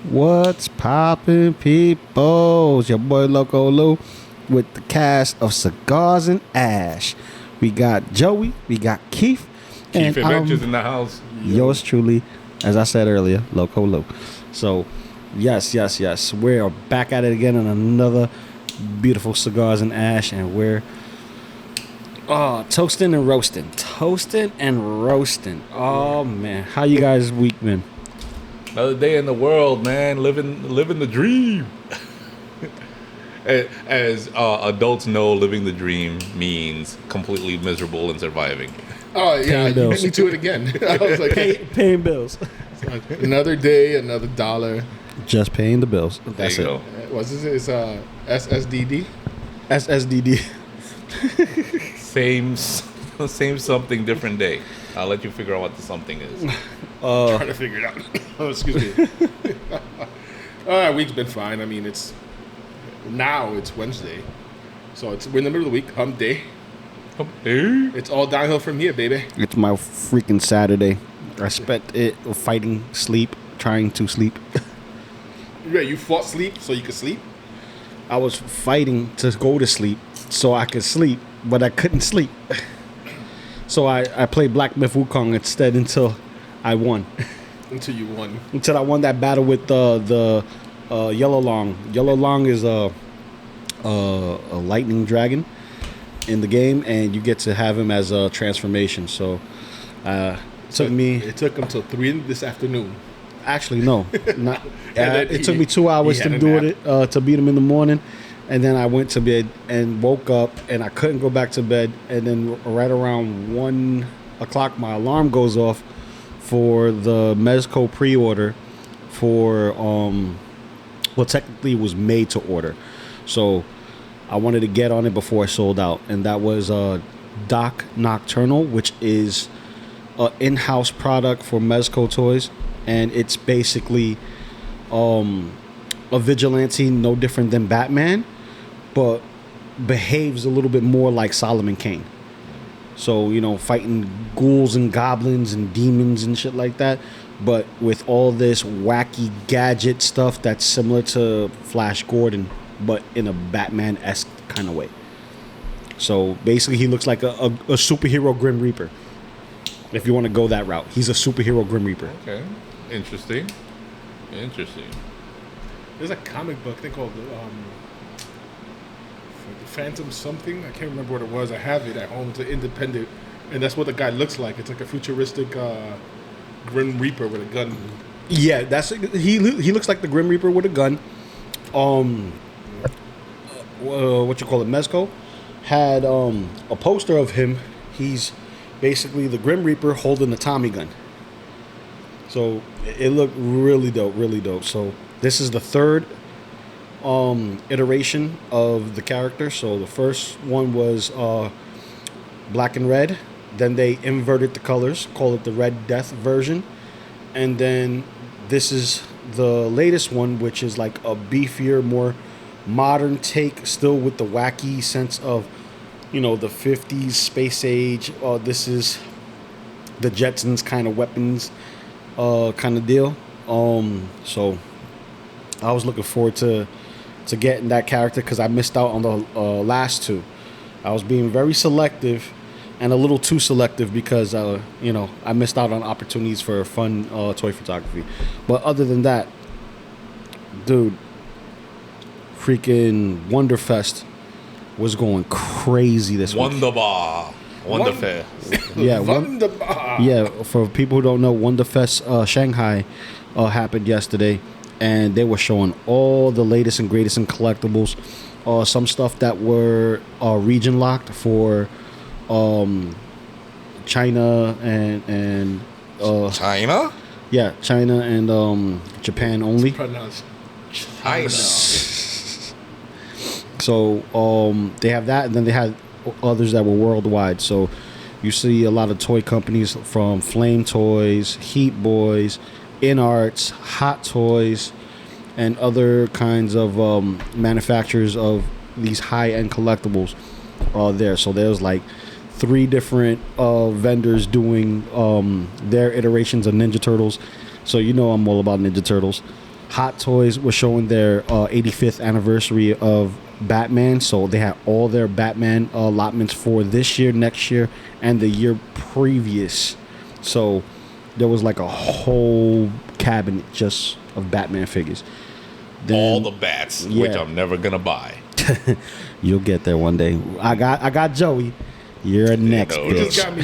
What's poppin', people? It's your boy Loco Lou with the cast of Cigars and Ash. We got Joey, we got Keith, Keith Adventures in the house. Yours truly, as I said earlier, Loco Lou. So, yes, we're back at it again on another beautiful Cigars and Ash, and we're toasting and roasting. Oh man, how you guys' week been? Another day in the world, man. Living the dream. As adults know, living the dream means completely miserable and surviving. Oh yeah, you beat me to it again. I was like, paying bills. Another day, another dollar. Just paying the bills. That's there you it. go. What's this? It's SSDD. SSDD. Same something, different day. I'll let you figure out what the something is. Trying to figure it out. Oh, excuse me. Week's been fine. I mean, it's Wednesday, so we're in the middle of the week. Hump day. It's all downhill from here, baby. It's my freaking Saturday. I spent it trying to sleep. Yeah, you fought sleep so you could sleep? I was fighting to go to sleep so I could sleep, but I couldn't sleep. So I played Black Myth Wukong instead until I won. Until you won. Until I won that battle with the Yellow Long. Yellow Long is a lightning dragon in the game, and you get to have him as a transformation. So it took him till 3 this afternoon. Actually, no. It took me 2 hours to do it, to beat him in the morning. And then I went to bed and woke up, and I couldn't go back to bed. And then right around 1 o'clock, my alarm goes off for the Mezco pre-order for, technically it was made to order. So I wanted to get on it before it sold out. And that was Doc Nocturnal, which is an in-house product for Mezco Toys. And it's basically a vigilante, no different than Batman, but behaves a little bit more like Solomon Kane. So, fighting ghouls and goblins and demons and shit like that, but with all this wacky gadget stuff that's similar to Flash Gordon, but in a Batman-esque kind of way. So basically he looks like a superhero Grim Reaper. If you want to go that route, he's a superhero Grim Reaper. Okay. Interesting. There's a comic book they called Phantom something. I can't remember what it was. I have it at home. It's an independent, and that's what the guy looks like. It's like a futuristic Grim Reaper with a gun. Yeah, he looks like the Grim Reaper with a gun. Mezco had a poster of him. He's basically the Grim Reaper holding a Tommy gun. So it looked really dope. So this is the third iteration of the character. So the first one was black and red. Then they inverted the colors, call it the Red Death version. And then this is the latest one, which is like a beefier, more modern take, still with the wacky sense of, the 50s space age. This is the Jetsons kind of weapons kind of deal. So I was looking forward to getting that character because I missed out on the last two. I was being very selective and a little too selective because I missed out on opportunities for fun toy photography. But other than that, dude, freaking Wonderfest was going crazy this week. Wonderfest. Yeah, Wonderbar. Yeah, for people who don't know, Wonderfest Shanghai happened yesterday, and they were showing all the latest and greatest in collectibles. Some stuff that were region locked for China and China? Yeah, China and Japan only. Pronounced China. So they have that, and then they had others that were worldwide. So you see a lot of toy companies from Flame Toys, Heat Boys, InArts, Hot Toys, and other kinds of manufacturers of these high-end collectibles there. So there's like 3 different vendors doing their iterations of Ninja Turtles. So I'm all about Ninja Turtles. Hot Toys was showing their 85th anniversary of Batman, so they had all their Batman allotments for this year, next year, and the year previous. So there was like a whole cabinet just of Batman figures. Then, all the bats, which I'm never gonna buy. You'll get there one day. I got Joey. You're next, no, You bitch. just got me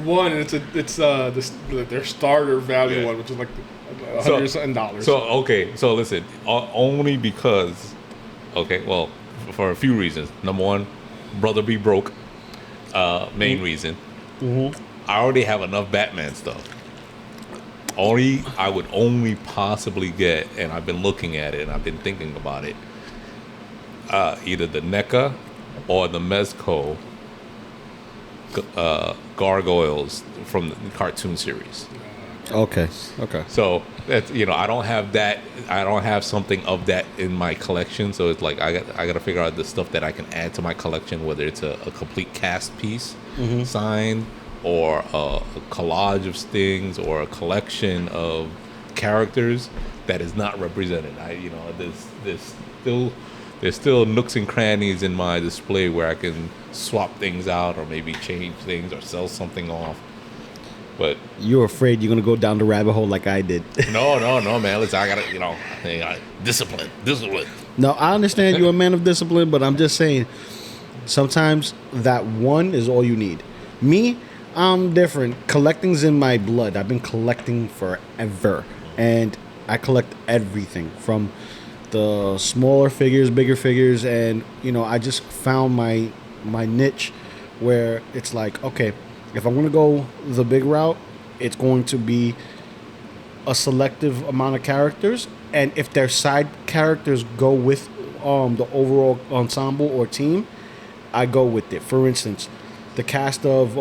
one, and it's their starter value one, which is like $100 something. So okay, so listen, only because, okay, well, for a few reasons. Number one, brother be broke. Main reason. Mm-hmm. I already have enough Batman stuff. I would only possibly get, and I've been looking at it and I've been thinking about it, either the NECA or the Mezco gargoyles from the cartoon series. Okay. So that's, I don't have that. I don't have something of that in my collection. So it's like I got to figure out the stuff that I can add to my collection, whether it's a complete cast piece signed, or a collage of things, or a collection of characters that is not represented. There's still nooks and crannies in my display where I can swap things out, or maybe change things, or sell something off. But You're afraid you're gonna go down the rabbit hole like I did. no, man. Listen, I gotta, discipline. No, I understand you're a man of discipline, but I'm just saying, sometimes that one is all you need. Me, I'm different. Collecting's in my blood. I've been collecting forever, and I collect everything from the smaller figures, bigger figures, and I just found my niche where it's like, okay, if I'm going to go the big route, it's going to be a selective amount of characters, and if their side characters go with the overall ensemble or team, I go with it. For instance, the cast of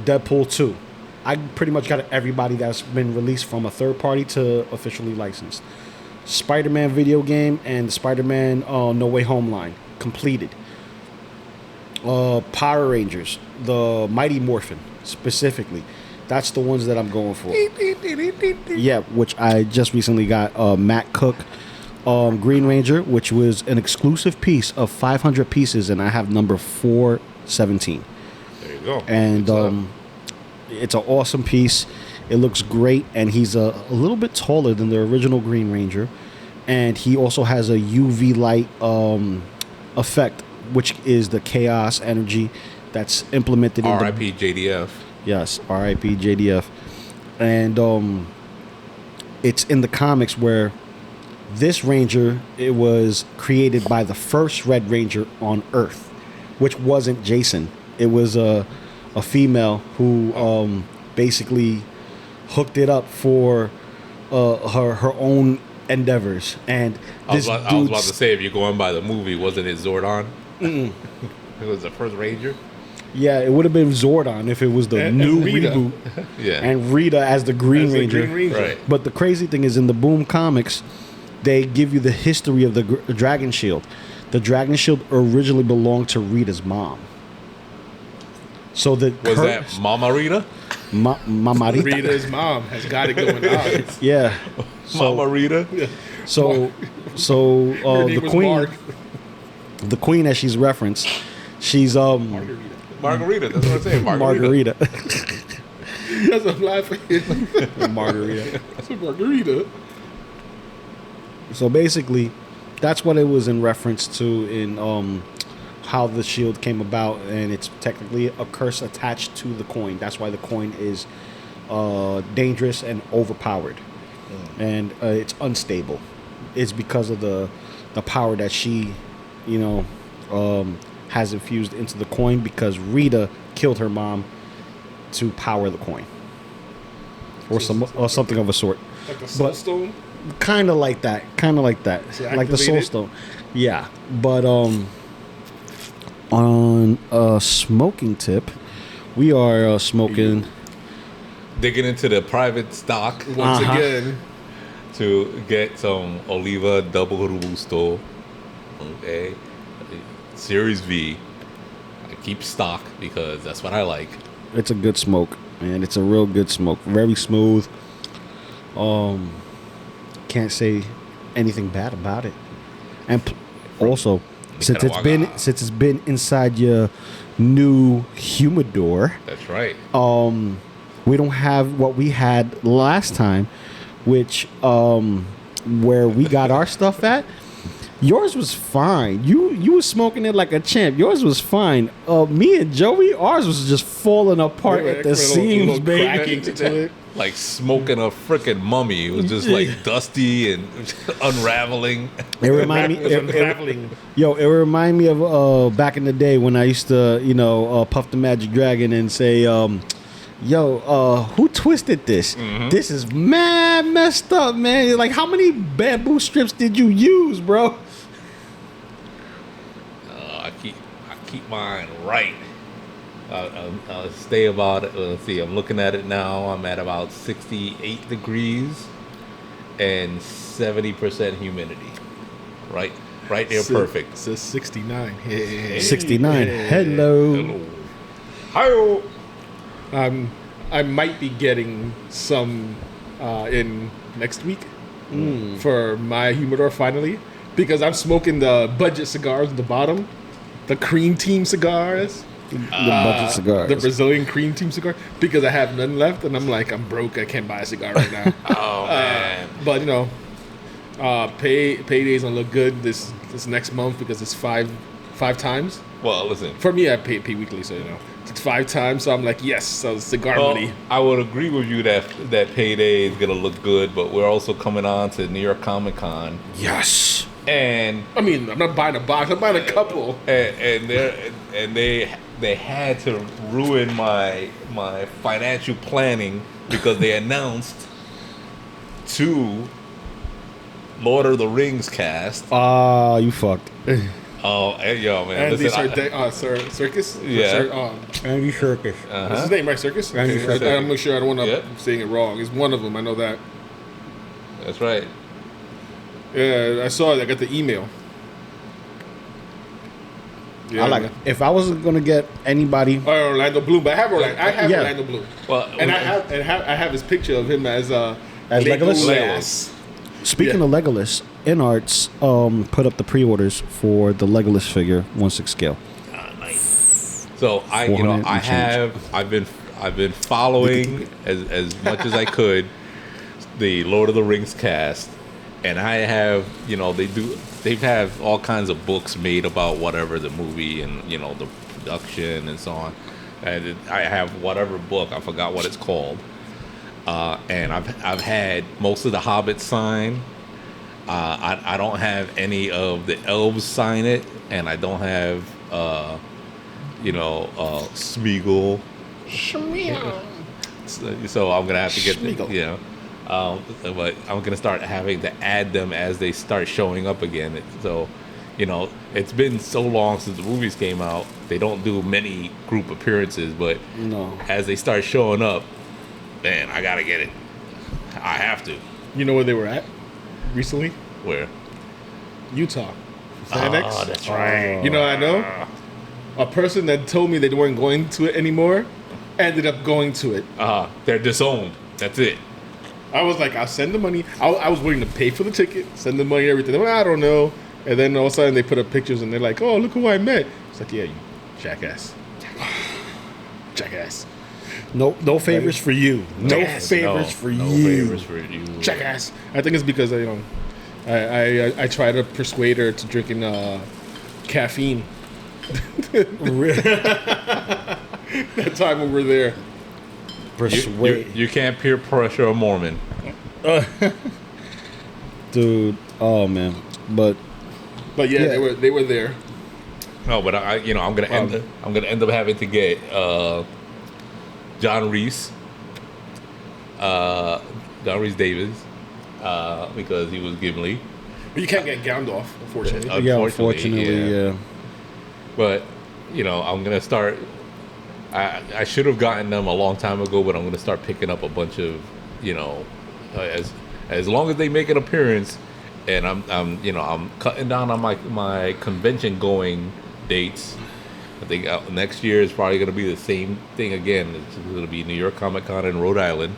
Deadpool 2, I pretty much got everybody that's been released from a third party to officially licensed. Spider-Man video game and Spider-Man No Way Home line completed. Power Rangers, the Mighty Morphin specifically, that's the ones that I'm going for. Yeah, which I just recently got. Matt Cook, Green Ranger, which was an exclusive piece of 500 pieces, and I have number 417. There you go. And it's an awesome piece. It looks great, and he's a little bit taller than the original Green Ranger, and he also has a UV light effect, which is the chaos energy that's implemented in R.I.P. JDF. Yes, R.I.P. JDF. And it's in the comics where this Ranger, it was created by the first Red Ranger on Earth, which wasn't Jason. It was a female who basically hooked it up for her own endeavors. And I was about to say, if you're going by the movie, wasn't it Zordon? It was the first Ranger. Yeah, it would have been Zordon if it was the new reboot. Yeah, and Rita as the Green Ranger. Right. But the crazy thing is, in the Boom comics, they give you the history of the Dragon Shield. The Dragon Shield originally belonged to Rita's mom. So was that Mama Rita? Mama Rita. Rita's mom has got it going on. Yeah. So, Mama Rita. So Her name the was queen, Mark. the queen as she's referenced, she's Margarita. That's what I'm saying. Margarita. That's what I'm laughing. Margarita. That's a margarita. So basically, that's what it was in reference to in how the shield came about, and it's technically a curse attached to the coin. That's why the coin is dangerous and overpowered, and it's unstable. It's because of the power that she, has infused into the coin, because Rita killed her mom to power the coin, or something of a sort. Like the soul stone? Kind of like that. Like the soul stone. Yeah. But on a smoking tip, we are smoking. Digging into the private stock Once again. to get some Oliva Double Robusto. Okay. Series V. I keep stock because that's what I like. It's a good smoke, man. It's a real good smoke. Very smooth. Can't say anything bad about it. And also, since it's been inside your new humidor, that's right. We don't have what we had last time, which where we got our stuff at. Yours was fine. You was smoking it like a champ. Yours was fine. Me and Joey, ours was just falling apart at the seams, baby. Like smoking a freaking mummy. It was just like dusty and unraveling. It reminded me. It reminded me of back in the day when I used to, puff the Magic Dragon and say, who twisted this? Mm-hmm. This is mad messed up, man. Like, how many bamboo strips did you use, bro? I keep mine right. I'll stay about it. Let's see. I'm looking at it now. I'm at about 68 degrees and 70% humidity. Right there, perfect. It says 69. Hey. 69. Hello. Hi. I might be getting some in next week for my humidor finally, because I'm smoking the budget cigars at the bottom, the cream team cigars. The budget cigars. The Brazilian cream team cigar, because I have none left and I'm like, I'm broke. I can't buy a cigar right now. Oh, man. But, payday's gonna look good this next month because it's five times. Well, listen. For me, I pay weekly, so, it's 5 times. So I'm like, yes, so cigar money. I would agree with you that payday is gonna look good, but we're also coming on to New York Comic Con. Yes. And I mean, I'm not buying a box. I'm buying a couple. And they had to ruin my financial planning because they announced 2 Lord of the Rings cast. You fucked. Oh, yo, man. Andy listen, Circus? Yeah. Andy Circus. That's his name, right? Circus? Andy Okay. Circus. I'm not sure. I don't want to saying it wrong. It's one of them. I know that. That's right. Yeah, I saw it. I got the email. Yeah, I like it. If I wasn't gonna get anybody, Orlando Bloom, but I have Orlando Bloom. Well, and I have his picture of him as Legolas. Speaking of Legolas, InArts put up the pre-orders for the Legolas figure 1/6 scale. Nice. So I've been following as much as I could the Lord of the Rings cast, and I have they have all kinds of books made about whatever the movie and the production and so on, and I have whatever book, I forgot what it's called. And I've had most of the Hobbits sign. I don't have any of the elves sign it, and I don't have Smeagol. So I'm gonna have to get but I'm gonna start having to add them as they start showing up again. So it's been so long since the movies came out. They don't do many group appearances, but as they start showing up, man, I gotta get it. I have to. You know where they were at recently? Where? Utah. FanX. Oh, that's right. You know what I know? A person that told me they weren't going to it anymore ended up going to it. They're disowned. That's it. I was like, I'll send the money. I was willing to pay for the ticket, send the money and everything. Well, I don't know. And then all of a sudden they put up pictures and they're like, oh, look who I met. It's like, yeah, you jackass. Jackass. No favors for you. No favors for you. Jackass. I think it's because I try to persuade her to drinking caffeine. That time when we're there. You can't peer pressure a Mormon. Dude, oh man. But yeah, they were there. No, but I'm gonna end up having to get John Reese Davis, because he was Gimli. But you can't get Gandalf, unfortunately. Unfortunately, yeah. But I'm gonna start. I should have gotten them a long time ago, but I'm gonna start picking up a bunch of as long as they make an appearance, and I'm cutting down on my convention going dates. I think next year is probably going to be the same thing again. It's going to be New York Comic Con in Rhode Island.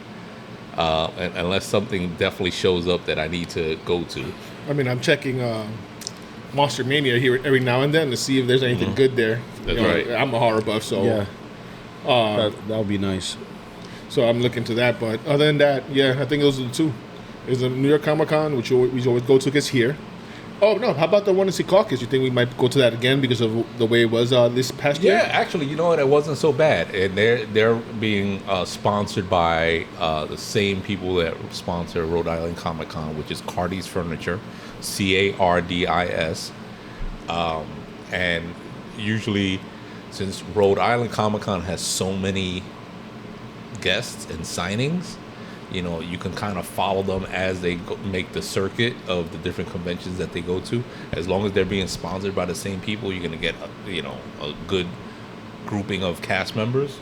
unless something definitely shows up that I need to go to. I mean, I'm checking Monster Mania here every now and then to see if there's anything good there. That's right. I'm a horror buff, so Yeah. That would be nice. so I'm looking to that. But other than that, yeah, I think those are the two. There's the New York Comic Con, which we always go to, gets here. Oh no! How about the one in Secaucus? You think we might go to that again because of the way it was this past year? Yeah, actually, you know what? It wasn't so bad, and they're being sponsored by the same people that sponsor Rhode Island Comic Con, which is Cardis Furniture, Cardis. And usually, since Rhode Island Comic Con has so many guests and signings, you know, you can kind of follow them as they make the circuit of the different conventions that they go to. As long as they're being sponsored by the same people, you're going to get, a good grouping of cast members.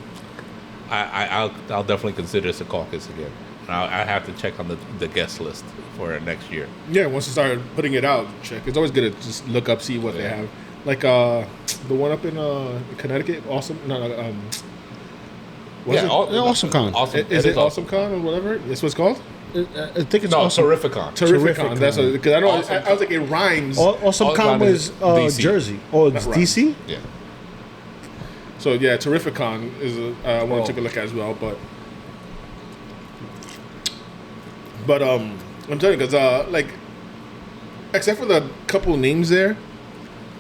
I'll definitely consider Secaucus again. I have to check on the guest list for next year. Yeah, once you start putting it out, check. It's always good to just look up, see what they have. Like the one up in Connecticut, awesome. Awesome Con. Awesome. Is it Awesome Con or whatever? That's what it's called? I think it's No, awesome. Terrificon. Terrificon. That's because I know. Awesome I was like, it rhymes. Awesome Con Con was is DC. Jersey. Oh, it's Right. DC? Yeah. So yeah, Terrificon is I want to take a look at as well, but I'm telling you, because like, except for the couple names there,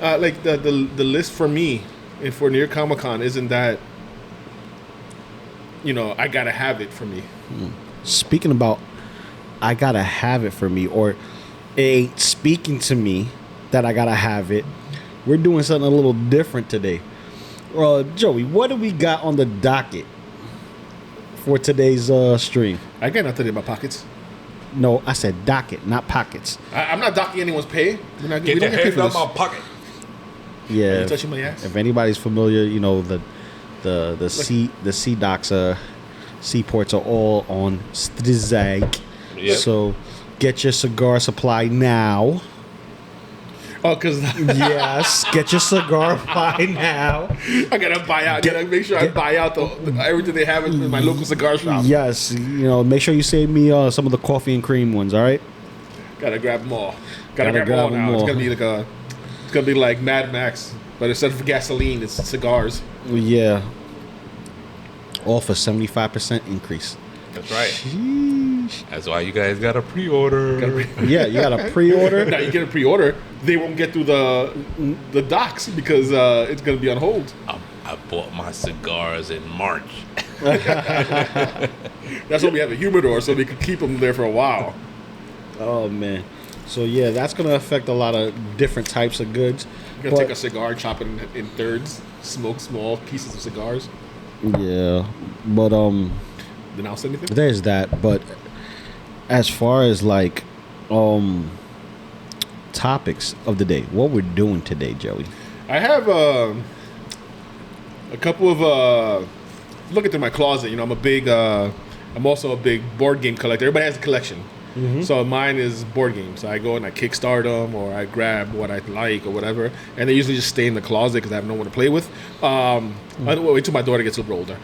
like the list for me and for New York Comic Con isn't that, I gotta have it for me. Speaking about, I gotta have it for me, or it ain't speaking to me that I gotta have it. We're doing something a little different today. Joey, what do we got on the docket for today's stream? I got nothing in my pockets. No, I said docket, not pockets. I'm not docking anyo's pay. We Get don't your get paid hand for out this. my pocket. Yeah. You touching my ass? If anybody's familiar, the sea docks, seaports are all on strike. Yep. So get your cigar supply now. Oh, because Yes, get your cigar supply now. I gotta buy out. Gotta make sure I buy out the everything they have in my local cigar shop. Yes, make sure you save me some of the coffee and cream ones. All right. Gotta grab them all. Gotta Gotta grab them all now. grab 'em It's all. gonna be like Mad Max, but instead of gasoline, it's cigars. Yeah. All for 75% increase. That's right. Sheesh. That's why you guys got to pre-order. Yeah, you got to pre-order. Now you get a pre-order, they won't get through the docks because it's gonna be on hold. I bought my cigars in March. That's why we have a humidor, so they can keep them there for a while. Oh man. So yeah, that's gonna affect a lot of different types of goods. You're gonna take a cigar, chop it in thirds, smoke small pieces of cigars. Yeah, but Then I'll say anything. there's that. But as far as like topics of the day, what we're doing today, Joey? I have a couple of looking through my closet. I'm also a big board game collector. Everybody has a collection. So mine is board games. I go and I Kickstart them, or I grab what I like or whatever, and they usually just stay in the closet because I have no one to play with. I wait till my daughter gets a little older.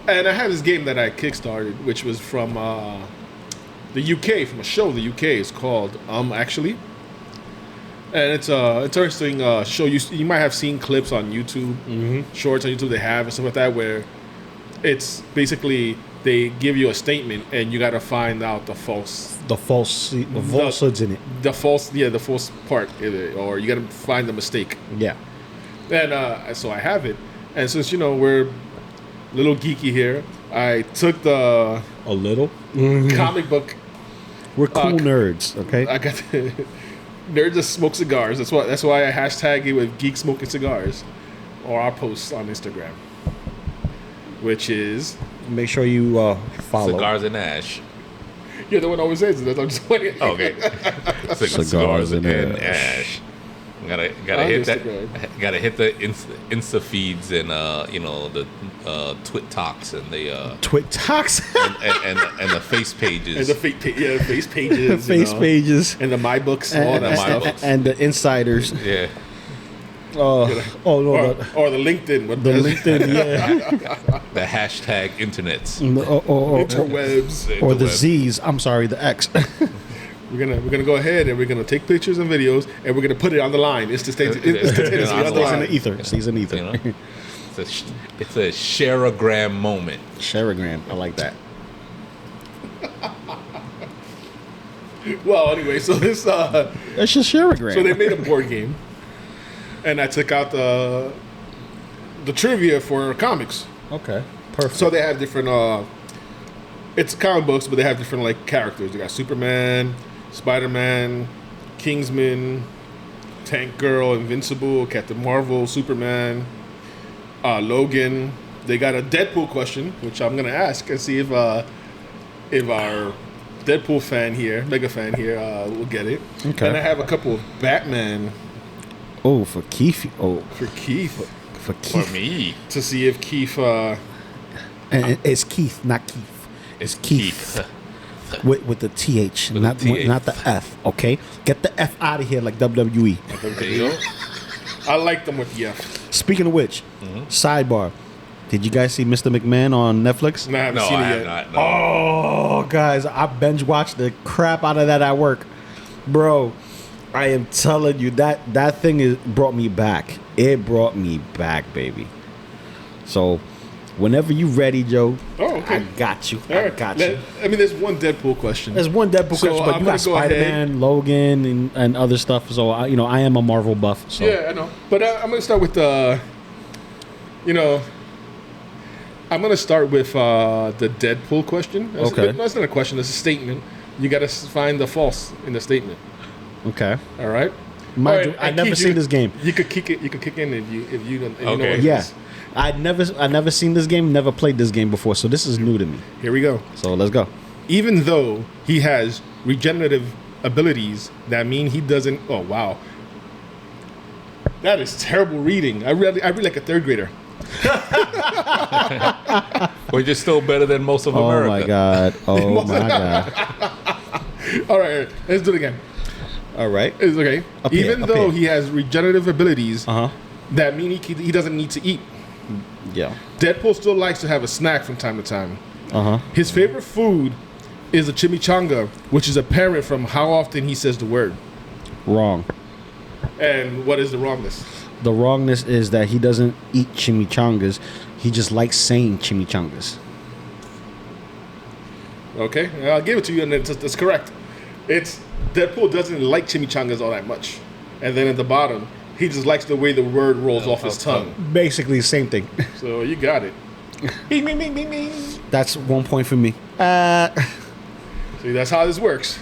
And I have this game that I Kickstarted, which was from the UK, from a show. The UK is called Actually, and it's interesting show. You might have seen clips on YouTube, shorts on YouTube they have and stuff like that, where it's basically they give you a statement and you got to find out the falsehoods in it. The false part in it, or you got to find the mistake. Yeah. And so I have it, and since we're a little geeky here, I took the A little. comic book. We're cool nerds, okay? I got the nerds that smoke cigars. That's why I hashtag it with geek smoking cigars, or our posts on Instagram, which is Make sure you follow. Cigars&Ash. you're the one who always says it. I'm just waiting. Okay. Cigars and Ash. Gotta hit that. Instagram. Gotta hit the Insta feeds and the Twit Talks and the Twit Talks. and the face pages. And the face pages. Face pages. And the My Books, all that My stuff. Books. And the insiders. Yeah. Oh no, or the LinkedIn. the LinkedIn, yeah, The hashtag internets. interwebs. or the Z's. I'm sorry, the X. We're gonna go ahead and we're gonna take pictures and videos and we're gonna put it on the line. It's to stay. It's Stays in the ether. Stays in the ether. You know? It's a share-a-gram moment. Sharagram. I like that. Well, anyway, so this That's just Sharagram. so they made a board game, and I took out the trivia for comics. Okay. Perfect. So they have different. It's comic books, but they have different like characters. They got Superman, Spider-Man, Kingsman, Tank Girl, Invincible, Captain Marvel, Superman, Logan. They got a Deadpool question, which I'm gonna ask and see if our Deadpool fan here, mega fan here, will get it. Okay. And I have a couple of Batman Oh, for Keith. Oh, for Keith for Keith. For me, to see if Keith. And it's Keith, not Keith. it's Keith. Keith. With the TH, With not the TH. not the F. Okay, get the F out of here, like WWE. There you go. I like them with the F. Speaking of which, sidebar. Did you guys see Mr. McMahon on Netflix? No, I haven't No, seen I it have yet. not. No. Oh, guys, I binge watched the crap out of that at work, bro. I am telling you that thing brought me back. It brought me back, baby. So, whenever you ready, Joe, Oh, okay. I got you. All I right. got you. I mean, there's one Deadpool question. There's one Deadpool So, question, but I'm you got gonna go ahead. Spider-Man, Logan, and other stuff. So, I am a Marvel buff. So, Yeah, I know. But I'm going to start with I'm going to start with the Deadpool question. Okay. That's not a question. It's a statement. You got to find the false in the statement. okay. All right. Mind All right, you, I and never Keith, seen this game. You could kick it. You could kick in if you don't. If you know Okay. what it Yeah, is. I never seen this game. Never played this game before. So this is new to me. Here we go. So let's go. Even though he has regenerative abilities, that mean he doesn't. Oh wow. That is terrible reading. I read like a third grader. Which is still better than most of Oh America. my god. Oh my god. All right, let's do it again. All right. It's okay. Up here, Even up though here. he has regenerative abilities, Uh huh. that mean he doesn't need to eat. Yeah. Deadpool still likes to have a snack from time to time. Uh huh. His favorite food is a chimichanga, which is apparent from how often he says the word. Wrong. And what is the wrongness? The wrongness is that he doesn't eat chimichangas. He just likes saying chimichangas. Okay, I'll give it to you, and that's correct. It's Deadpool doesn't like chimichangas all that much, and then at the bottom, he just likes the way the word rolls off his tongue. Basically the same thing. So you got it. Bing, bing, bing, bing, bing. That's 1 point for me. See, that's how this works.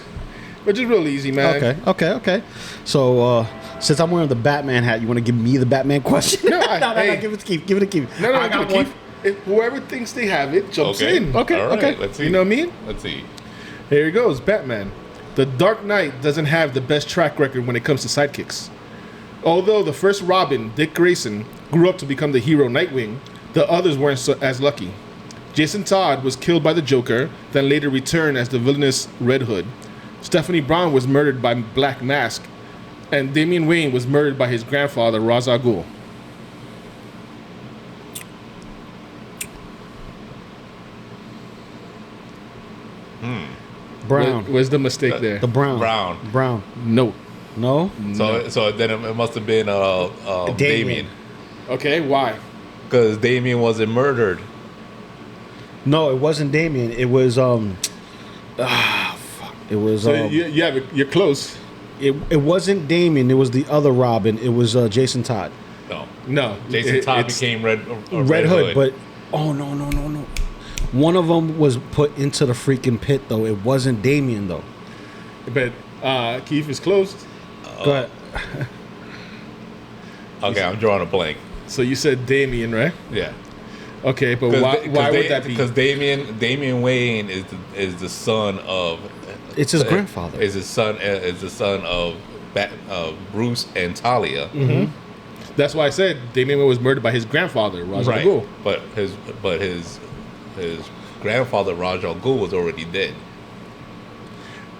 Which is real easy, man. Okay. So since I'm wearing the Batman hat, you want to give me the Batman question? No, no, hey. give it to Keith. Give it to Keith. No, I got one. whoever thinks they have it jumps Okay. in. Okay, All right, okay. Let's see. You know what I mean? Let's see. Here he goes, Batman. The Dark Knight doesn't have the best track record when it comes to sidekicks. Although the first Robin, Dick Grayson, grew up to become the hero Nightwing, the others weren't as lucky. Jason Todd was killed by the Joker, then later returned as the villainous Red Hood. Stephanie Brown was murdered by Black Mask, and Damian Wayne was murdered by his grandfather, Ra's al Ghul. Brown. Where's the mistake there? The Brown. Brown. No. No? So then it must have been Damien. Okay, why? Because Damien wasn't murdered. No, it wasn't Damien. It was fuck. It was So you're close. it wasn't Damien. It was the other Robin. It was Jason Todd. No. No. Jason Todd it's- became Red Hood, but no. One of them was put into the freaking pit though. It wasn't Damien though. But Keith is close. Go ahead. Okay, I'm drawing a blank. So you said Damien, right? Yeah. Okay, but why would that be? Because Damian Wayne is the son of. It's his grandfather. Is the son of Bruce and Talia. Mm-hmm. That's why I said Damian Wayne was murdered by his grandfather, Ra's al Right. Ghul. But his grandfather Ra's al Ghul was already dead.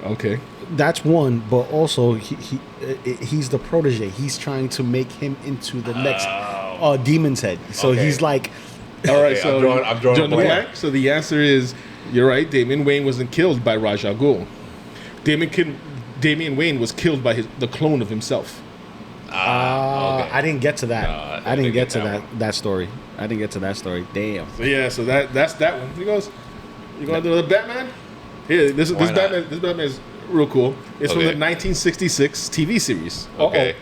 Okay. That's one, but also he's the protege. He's trying to make him into the next Demon's Head. So Okay. He's like, All right, so I'm drawing a the blank. blank. So the answer is, you're right. Damian Wayne wasn't killed by Ra's al Ghul. Damian Wayne was killed by the clone of himself. Okay. I didn't get to that. No, I didn't get to that that story. I didn't get to that story. Damn. So yeah, so that's that one. He goes, you going to do the Batman? Here, this Why not? Batman. This Batman is real cool. It's from the Okay. 1966 TV series. Okay.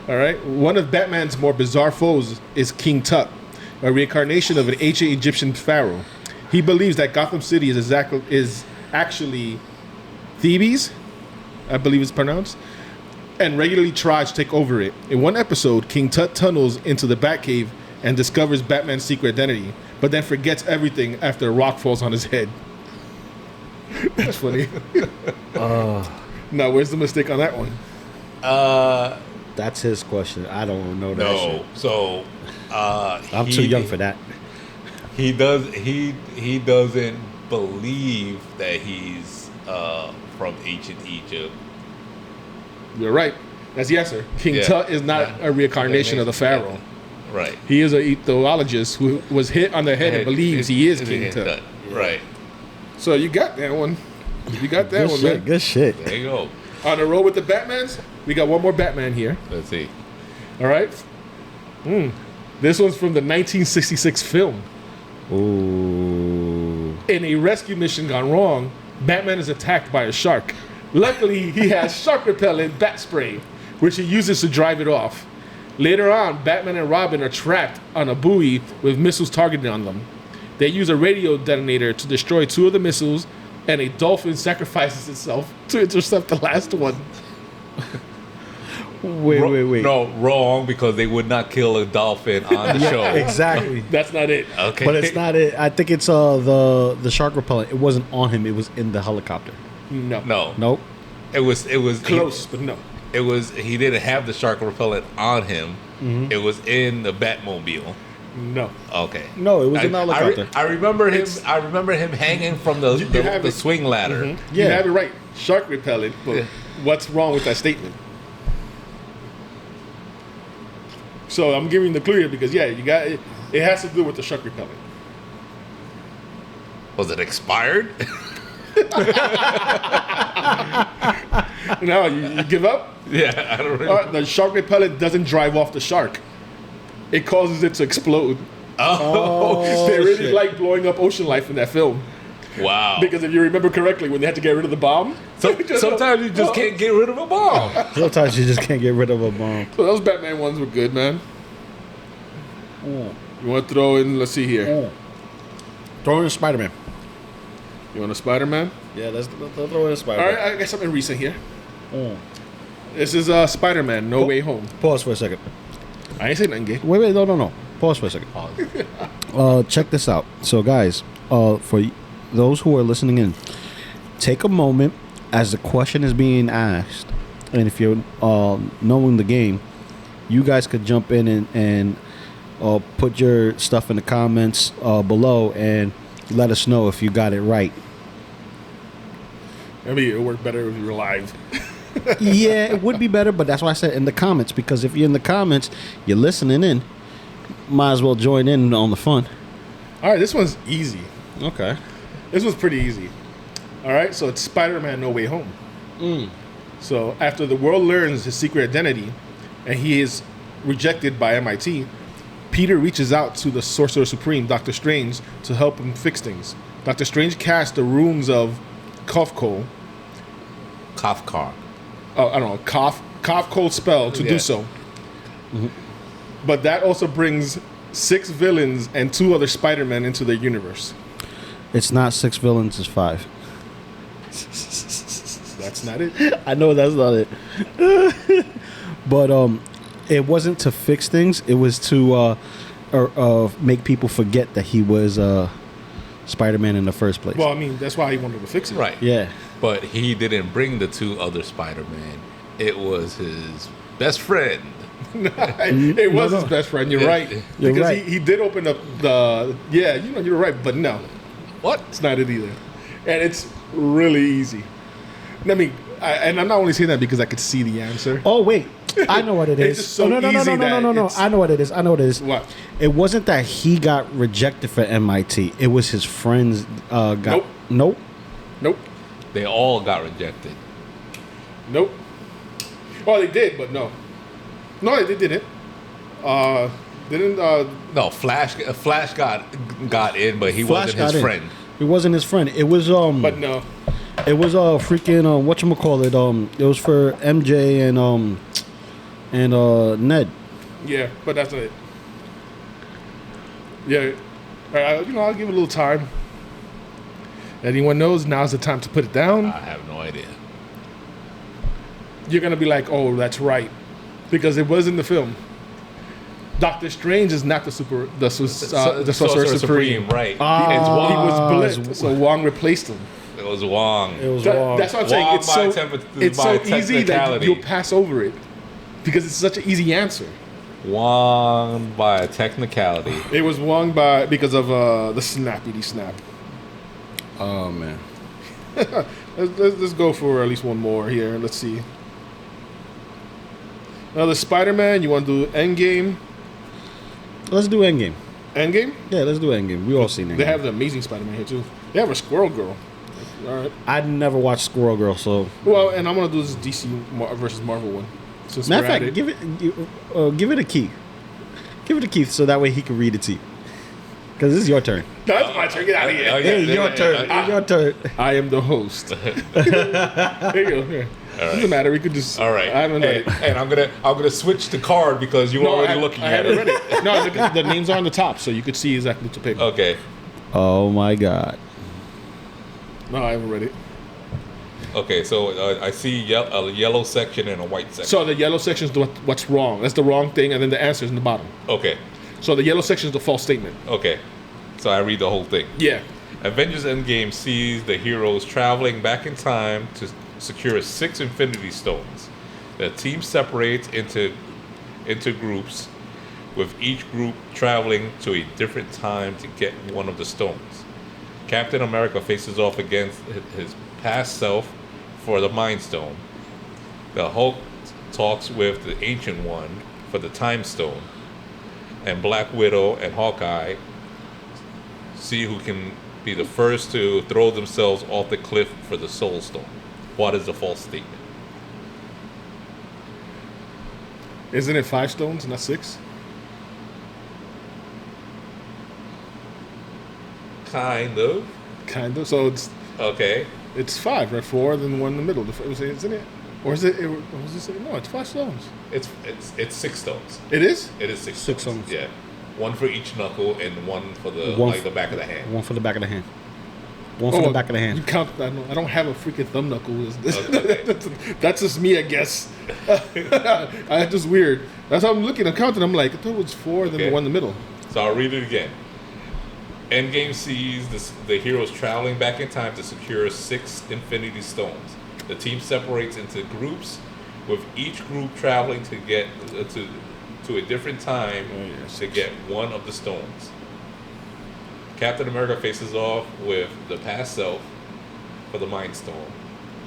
All right. One of Batman's more bizarre foes is King Tut, a reincarnation of an ancient Egyptian pharaoh. He believes that Gotham City is actually Thebes, I believe it's pronounced, and regularly tries to take over it. In one episode, King Tut tunnels into the Batcave and discovers Batman's secret identity, but then forgets everything after a rock falls on his head. That's funny. Now, where's the mistake on that one? That's his question. I don't know that No. shit. So I'm too young for that. He doesn't believe that he's from ancient Egypt. You're right. That's the answer. King Yeah. Tut is not a reincarnation of the pharaoh. Right. He is a ethologist who was hit on the head and believes he is King Tut. Right. So you got that one. You got that Good one, shit. man. Good shit. There you go. On the road with the Batmans, we got one more Batman here. Let's see. All right. This one's from the 1966 film. Ooh. In a rescue mission gone wrong, Batman is attacked by a shark. Luckily, he has shark repellent bat spray, which he uses to drive it off. Later on, Batman and Robin are trapped on a buoy with missiles targeted on them. They use a radio detonator to destroy 2 of the missiles, and a dolphin sacrifices itself to intercept the last one. Wait. No, wrong, because they would not kill a dolphin on the show. Exactly. That's not it. Okay. But it's not it. I think it's the shark repellent. It wasn't on him. It was in the helicopter. No. No. Nope. It was Close, but no. He didn't have the shark repellent on him. Mm-hmm. It was in the Batmobile. No. Okay. No, it was in the helicopter. I remember him. I remember him hanging from the have the it. swing ladder. Mm-hmm. You have it right. Shark repellent, but what's wrong with that statement? So I'm giving the clue here because, yeah, you got it. It has to do with the shark repellent. Was it expired? No, you give up? Yeah, I don't know. The shark repellent doesn't drive off the shark. It causes it to explode. They really shit. like blowing up ocean life in that film. Wow. Because if you remember correctly, when they had to get rid of the bomb. Sometimes you just can't get rid of a bomb. Sometimes you just can't get rid of a bomb. So those Batman ones were good, man. You want to throw in, let's see here. Throw in Spider-Man. You want a Spider-Man? Yeah, let's throw in All Spider-Man. right, I got something recent here. This is Spider-Man, No Way Home. Pause for a second. I ain't say nothing gay. Wait, no. Pause for a second. Check this out. So, guys, for those who are listening in, take a moment as the question is being asked, and if you're knowing the game, you guys could jump in and put your stuff in the comments below and let us know if you got it right. Maybe it would work better if you were live. Yeah, it would be better, but that's why I said in the comments, because if you're in the comments, you're listening in, might as well join in on the fun. All right, this one's easy. Okay. This one's pretty easy. All right, so it's Spider-Man No Way Home. So after the world learns his secret identity and he is rejected by MIT, Peter reaches out to the Sorcerer Supreme, Dr. Strange, to help him fix things. Dr. Strange casts the runes of Kafka. I don't know, cough cold spell to do so. But that also brings 6 villains and 2 other Spider-Men into the universe. It's not 6 villains, it's 5. That's not it. I know that's not it. But it wasn't to fix things, it was to make people forget that he was Spider-Man in the first place. Well, I mean, that's why he wanted to fix it. Right. Yeah. But he didn't bring the 2 other Spider-Man. It was his best friend. It was his best friend. You're right. You're Because right. he did open up the... Yeah, you're right. But no, What? it's not it either. And it's really easy. I mean, and I'm not only saying that because I could see the answer. Oh wait, I know what it is. It's just so no. easy that it's- I know what it is. What? It wasn't that he got rejected for MIT. It was his friends got. Nope. They all got rejected. Nope. Oh, they did, but no. No, they didn't. Didn't. No, Flash got in, but he Flash wasn't got his in. friend. It wasn't his friend. It was But no. It was freaking whatchamacallit. It was for MJ and Ned. Yeah, but that's not it. Yeah. All right, I'll give it a little time. Anyone knows, now's the time to put it down. I have no idea. You're going to be like, oh, that's right. Because it was in the film. Doctor Strange is not the Sorcerer Supreme. Right? He was it's Blit, so Wong replaced him. It was Wong. It was wrong. That's what I'm saying. Wong It's by so easy that technicality. you'll pass over it because it's such an easy answer. Wong by a technicality. It was Wong because of the snappity snap. Oh man. Let's go for at least one more here. Let's see. Another Spider-Man. You want to do Endgame? Let's do Endgame. Endgame? Yeah, let's do Endgame. We all seen Endgame. They have the Amazing Spider-Man here too. They have a Squirrel Girl. All right. I'd never watched Squirrel Girl, so. Well, and I'm gonna do this DC versus Marvel one. Since Matter we're of at fact, give it a key. Give it to Keith so that way he can read it to you. Because this is your turn. No, it's my turn. Get out of here. Hey, your turn. Your turn. I am the host. There you go. Here. Doesn't matter. We could just. All right. I haven't read it. And I'm gonna switch the card because you were already looking I at haven't it. read it. No, the names are on the top, so you could see exactly what to pick. Okay. Oh my God. No, I haven't read it. Okay. So I see a yellow section and a white section. So the yellow section is what's wrong. That's the wrong thing, and then the answer is in the bottom. Okay. So the yellow section is the false statement. Okay. So I read the whole thing. Yeah. Avengers Endgame sees the heroes traveling back in time to secure 6 Infinity Stones. The team separates into groups, with each group traveling to a different time to get one of the stones. Captain America faces off against his past self for the Mind Stone. The Hulk talks with the Ancient One for the Time Stone. And Black Widow and Hawkeye see who can be the first to throw themselves off the cliff for the Soul Stone. What is the false statement? Isn't it 5 stones, not 6? Kind of. Kind of. So Okay. it's 5, right? 4, then 1 in the middle. Isn't it? Or is it? No, it's 5 stones. It's 6 stones. It is? It is 6 6 stones. stones. Yeah. 1 for each knuckle and 1 for the the back of the hand. One for the back of the hand. One for the back of the You hand. count. I don't have a freaking thumb knuckle. Okay. That's just me, I guess. That's just weird. That's how I'm looking. I'm counting. I'm like, I thought it was 4, then the Okay. 1 in the middle. So I'll read it again. Endgame sees the heroes traveling back in time to secure 6 Infinity Stones. The team separates into groups, with each group traveling to get to a different time to get one of the stones. Captain America faces off with the past self for the Mind Stone.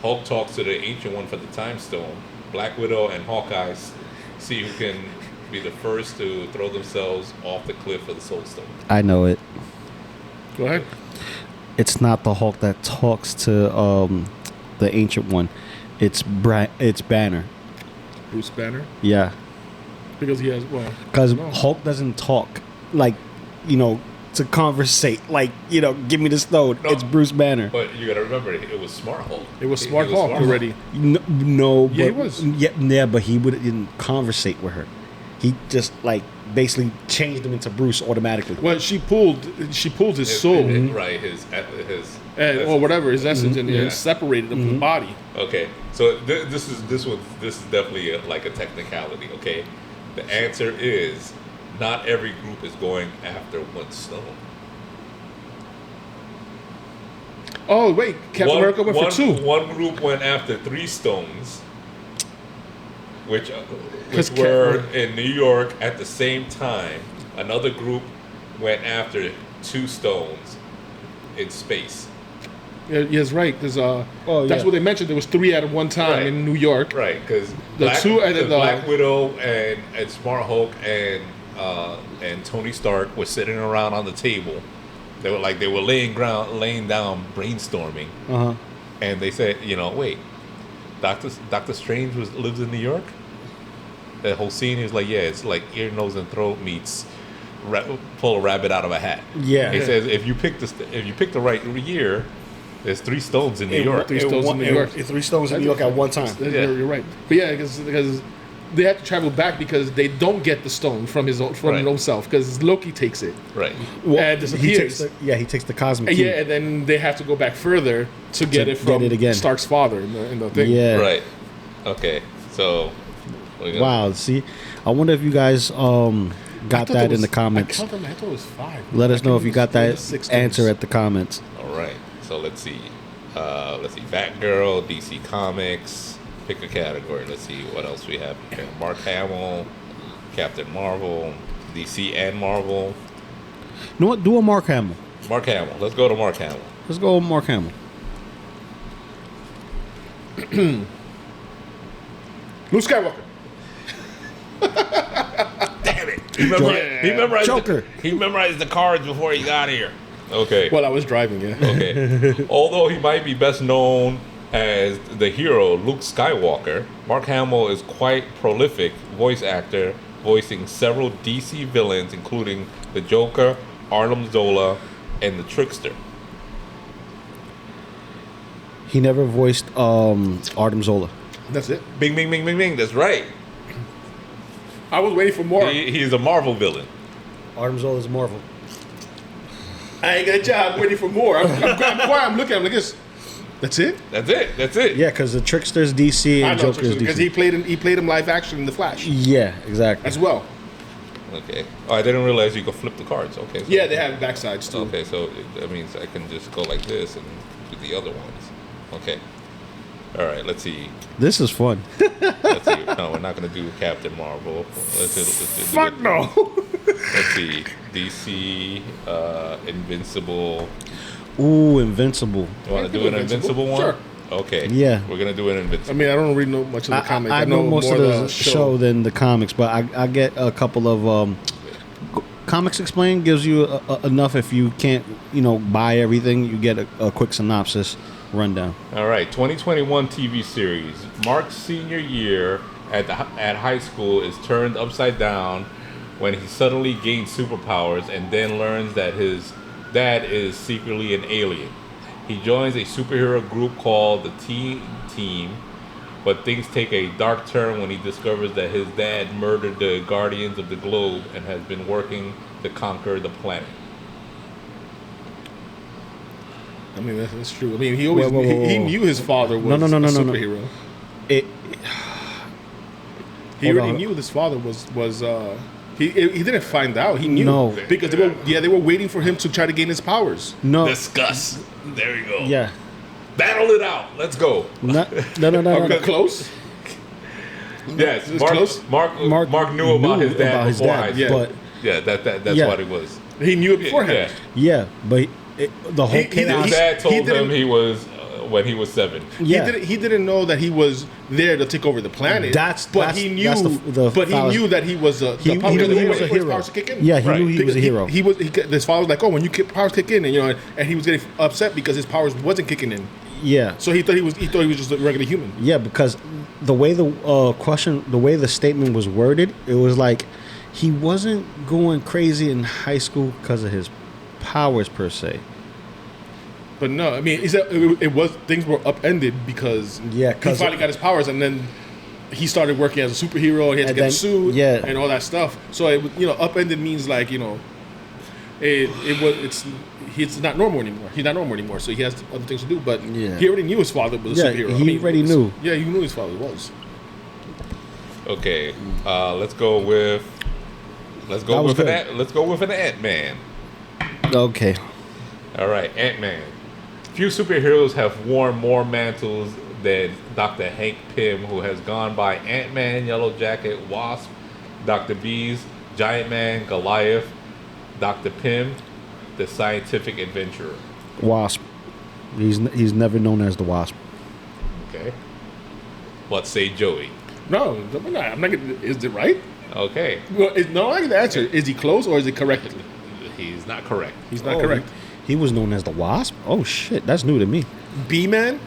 Hulk talks to the Ancient One for the Time Stone. Black Widow and Hawkeye see who can be the first to throw themselves off the cliff for the Soul Stone. I know it. Go ahead. It's not the Hulk that talks to the Ancient One. It's Banner. Bruce Banner, Yeah. because he has Because no. Hulk doesn't talk like, to conversate. Like, give me the stone. No. It's Bruce Banner. But you gotta remember, it was Smart Hulk. It was Smart Hulk already. No, Yeah, he but, was. Yeah, but he didn't conversate with her. He just basically changed him into Bruce automatically. Well, she pulled his soul, Right, his or whatever his essence, and Yeah. separated him from the body. Okay, so this is definitely like a technicality. Okay, the answer is not every group is going after one stone. Oh wait, Captain America went for 2. One group went after 3 stones, which 'Cause were in New York at the same time. Another group went after 2 stones in space. Yes, right. There's that's yeah. what they mentioned. There was 3 at one time in New York. Right, because The two and the Black Widow and Smart Hulk and Tony Stark were sitting around on the table. They were laying down brainstorming, and they said, wait, Doctor Strange lives in New York. That whole scene is like, it's like ear, nose, and throat meets pull a rabbit out of a hat. Yeah, he says if you pick the right year. There's 3 stones in New York. 3 stones in New York. 3 stones in New York at one time. You're right. But yeah, because they have to travel back because they don't get the stone from his own self because Loki takes it. Right. And disappears. He takes the cosmic key. Yeah, and then they have to go back further to get it from Stark's father in the thing. Yeah. Right. Okay. So. Wow. See, I wonder if you guys got that in the comments. I thought it was 5. Let us know if you got that answer at the comments. All right. So let's see. Batgirl, DC Comics. Pick a category. Let's see what else we have here. Mark Hamill, Captain Marvel, DC and Marvel. You know what? Do a Mark Hamill. Mark Hamill. Let's go to Mark Hamill. Let's go with Mark Hamill. Luke Skywalker. Damn it! He memorized Joker. He memorized the cards before he got here. Okay. Well, I was driving, yeah. Okay. Although he might be best known as the hero Luke Skywalker, Mark Hamill is quite prolific voice actor, voicing several DC villains, including the Joker, Arnim Zola, and the Trickster. He never voiced Arnim Zola. That's it. Bing, bing, bing, bing, bing. That's right. I was waiting for more. He's a Marvel villain. Arnim Zola is Marvel. I ain't got a job. I'm waiting for more. I'm quiet. I'm looking. I'm like this. That's it. That's it. Yeah, because the Trickster's DC and Joker's DC. Because he played him live action in The Flash. Yeah, exactly. As well. Okay. Oh, I didn't realize you could flip the cards. Okay. So yeah, they have backsides too. Okay, so that means I can just go like this and do the other ones. Okay. All right. Let's see. This is fun. Let's see. No, we're not going to do Captain Marvel. Fuck no. Let's see. DC, Invincible. Ooh, Invincible. You want to do an Invincible one? Sure. Okay. Yeah. We're going to do an Invincible. I mean, I don't really know much of the comics. I know most of the show than the comics, but I get a couple of Comics Explained gives you enough if you can't, buy everything. You get a quick synopsis rundown. All right. 2021 TV series. Mark's senior year at high school is turned upside down when he suddenly gains superpowers and then learns that his dad is secretly an alien. He joins a superhero group called the Team, but things take a dark turn when he discovers that his dad murdered the Guardians of the Globe and has been working to conquer the planet. I mean, that's true. I mean, he always he knew his father was a superhero. No. He already knew his father was he didn't find out. He knew because they were waiting for him to try to gain his powers. No. Discuss. There you go. Yeah. Battle it out. Let's go. No. Close. Yes, Mark knew about his dad beforehand. But that's what it was. He knew it beforehand. Yeah, but the whole chaos. His dad told him he was when he was 7. Yeah. He didn't know that he was there to take over the planet. He knew that he was a he knew he was a hero. Yeah, he knew he was a hero. His father was like, oh, when your powers kick in, and he was getting upset because his powers wasn't kicking in. Yeah. So he thought he was just a regular human. Yeah, because the way the statement was worded, it was like he wasn't going crazy in high school because of his powers per se. But no, I mean, things were upended because he finally got his powers, and then he started working as a superhero, and he had to get a suit, and all that stuff. So upended means like he's not normal anymore. He's not normal anymore, so he has other things to do. But he already knew his father was a superhero. He already knew. Yeah, he knew his father was. Okay, let's go with an Ant-Man. Okay. All right, Ant-Man. Few superheroes have worn more mantles than Dr. Hank Pym, who has gone by Ant-Man, Yellow Jacket, Wasp, Dr. Bees, Giant Man, Goliath, Dr. Pym, the scientific adventurer. Wasp. He's never known as the Wasp. Okay. What say Joey? No, I'm not gonna, is it right? Okay. Well, no, I can answer. Is he close or is it correct? He's not correct. He's not correct. He was known as the Wasp? Oh, shit. That's new to me. B-Man?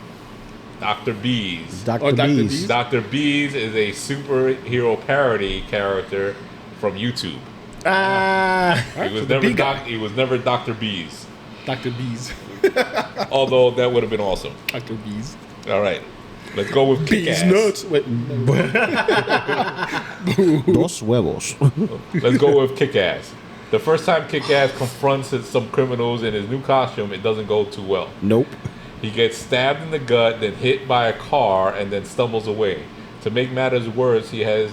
Dr. Bees. Dr. Dr. Bees. Bees? Dr. Bees is a superhero parody character from YouTube. Right, He was so the never bee guy. He was never Dr. Bees. Dr. Bees. Although that would have been awesome. Dr. Bees. All right. Let's go with Bees Kick-Ass. nuts. Wait. Dos huevos. Let's go with Kick-Ass. The first time Kick-Ass confronts some criminals in his new costume, it doesn't go too well. Nope. He gets stabbed in the gut, then hit by a car, and then stumbles away. To make matters worse, he has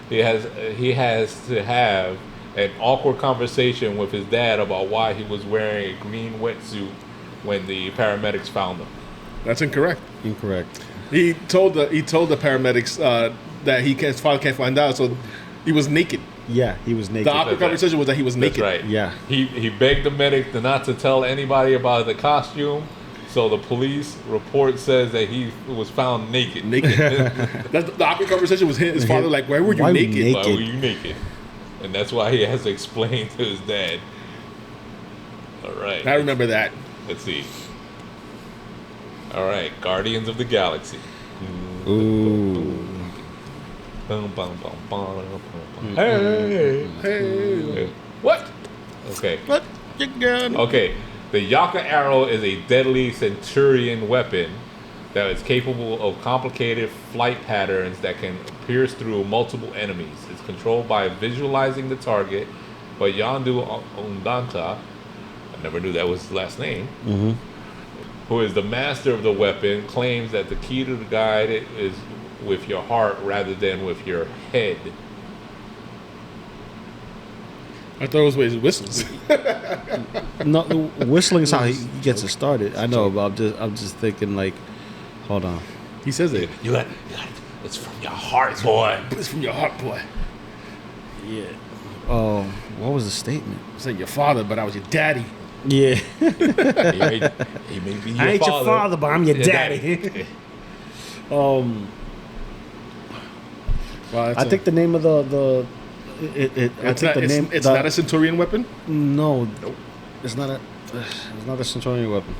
to have an awkward conversation with his dad about why he was wearing a green wetsuit when the paramedics found him. That's incorrect. Incorrect. He told the paramedics that his father can't find out, so he was naked. Yeah, he was naked. The awkward That's right. conversation was that he was That's naked. right. Yeah. He begged the medic not to tell anybody about the costume, so the police report says that he was found naked. Naked. That's the awkward conversation was his father like, why were you Why were you naked? naked? Why were you naked? And that's why he has to explain to his dad. All right. I remember that. Let's see. All right, Guardians of the Galaxy. Ooh. Hey. What? Okay. What? You got it. Okay. The Yaka arrow is a deadly Centurion weapon that is capable of complicated flight patterns that can pierce through multiple enemies. It's controlled by visualizing the target, but Yandu Ondanta, I never knew that was his last name, who is the master of the weapon, claims that the key to the guide is with your heart rather than with your head. I thought it was with his whistles. No, whistling is how he gets it started. I know, but I'm just thinking like, hold on. He says it. You got it's from your heart, boy. It's from your heart, boy. Yeah. Oh, what was the statement? I said your father, but I was your daddy. Yeah. He may be your I ain't father. your father, but I'm your Your daddy. Well, I think the name of the I think the name. It's not a Centurion weapon. No, it's not a Centurion weapon.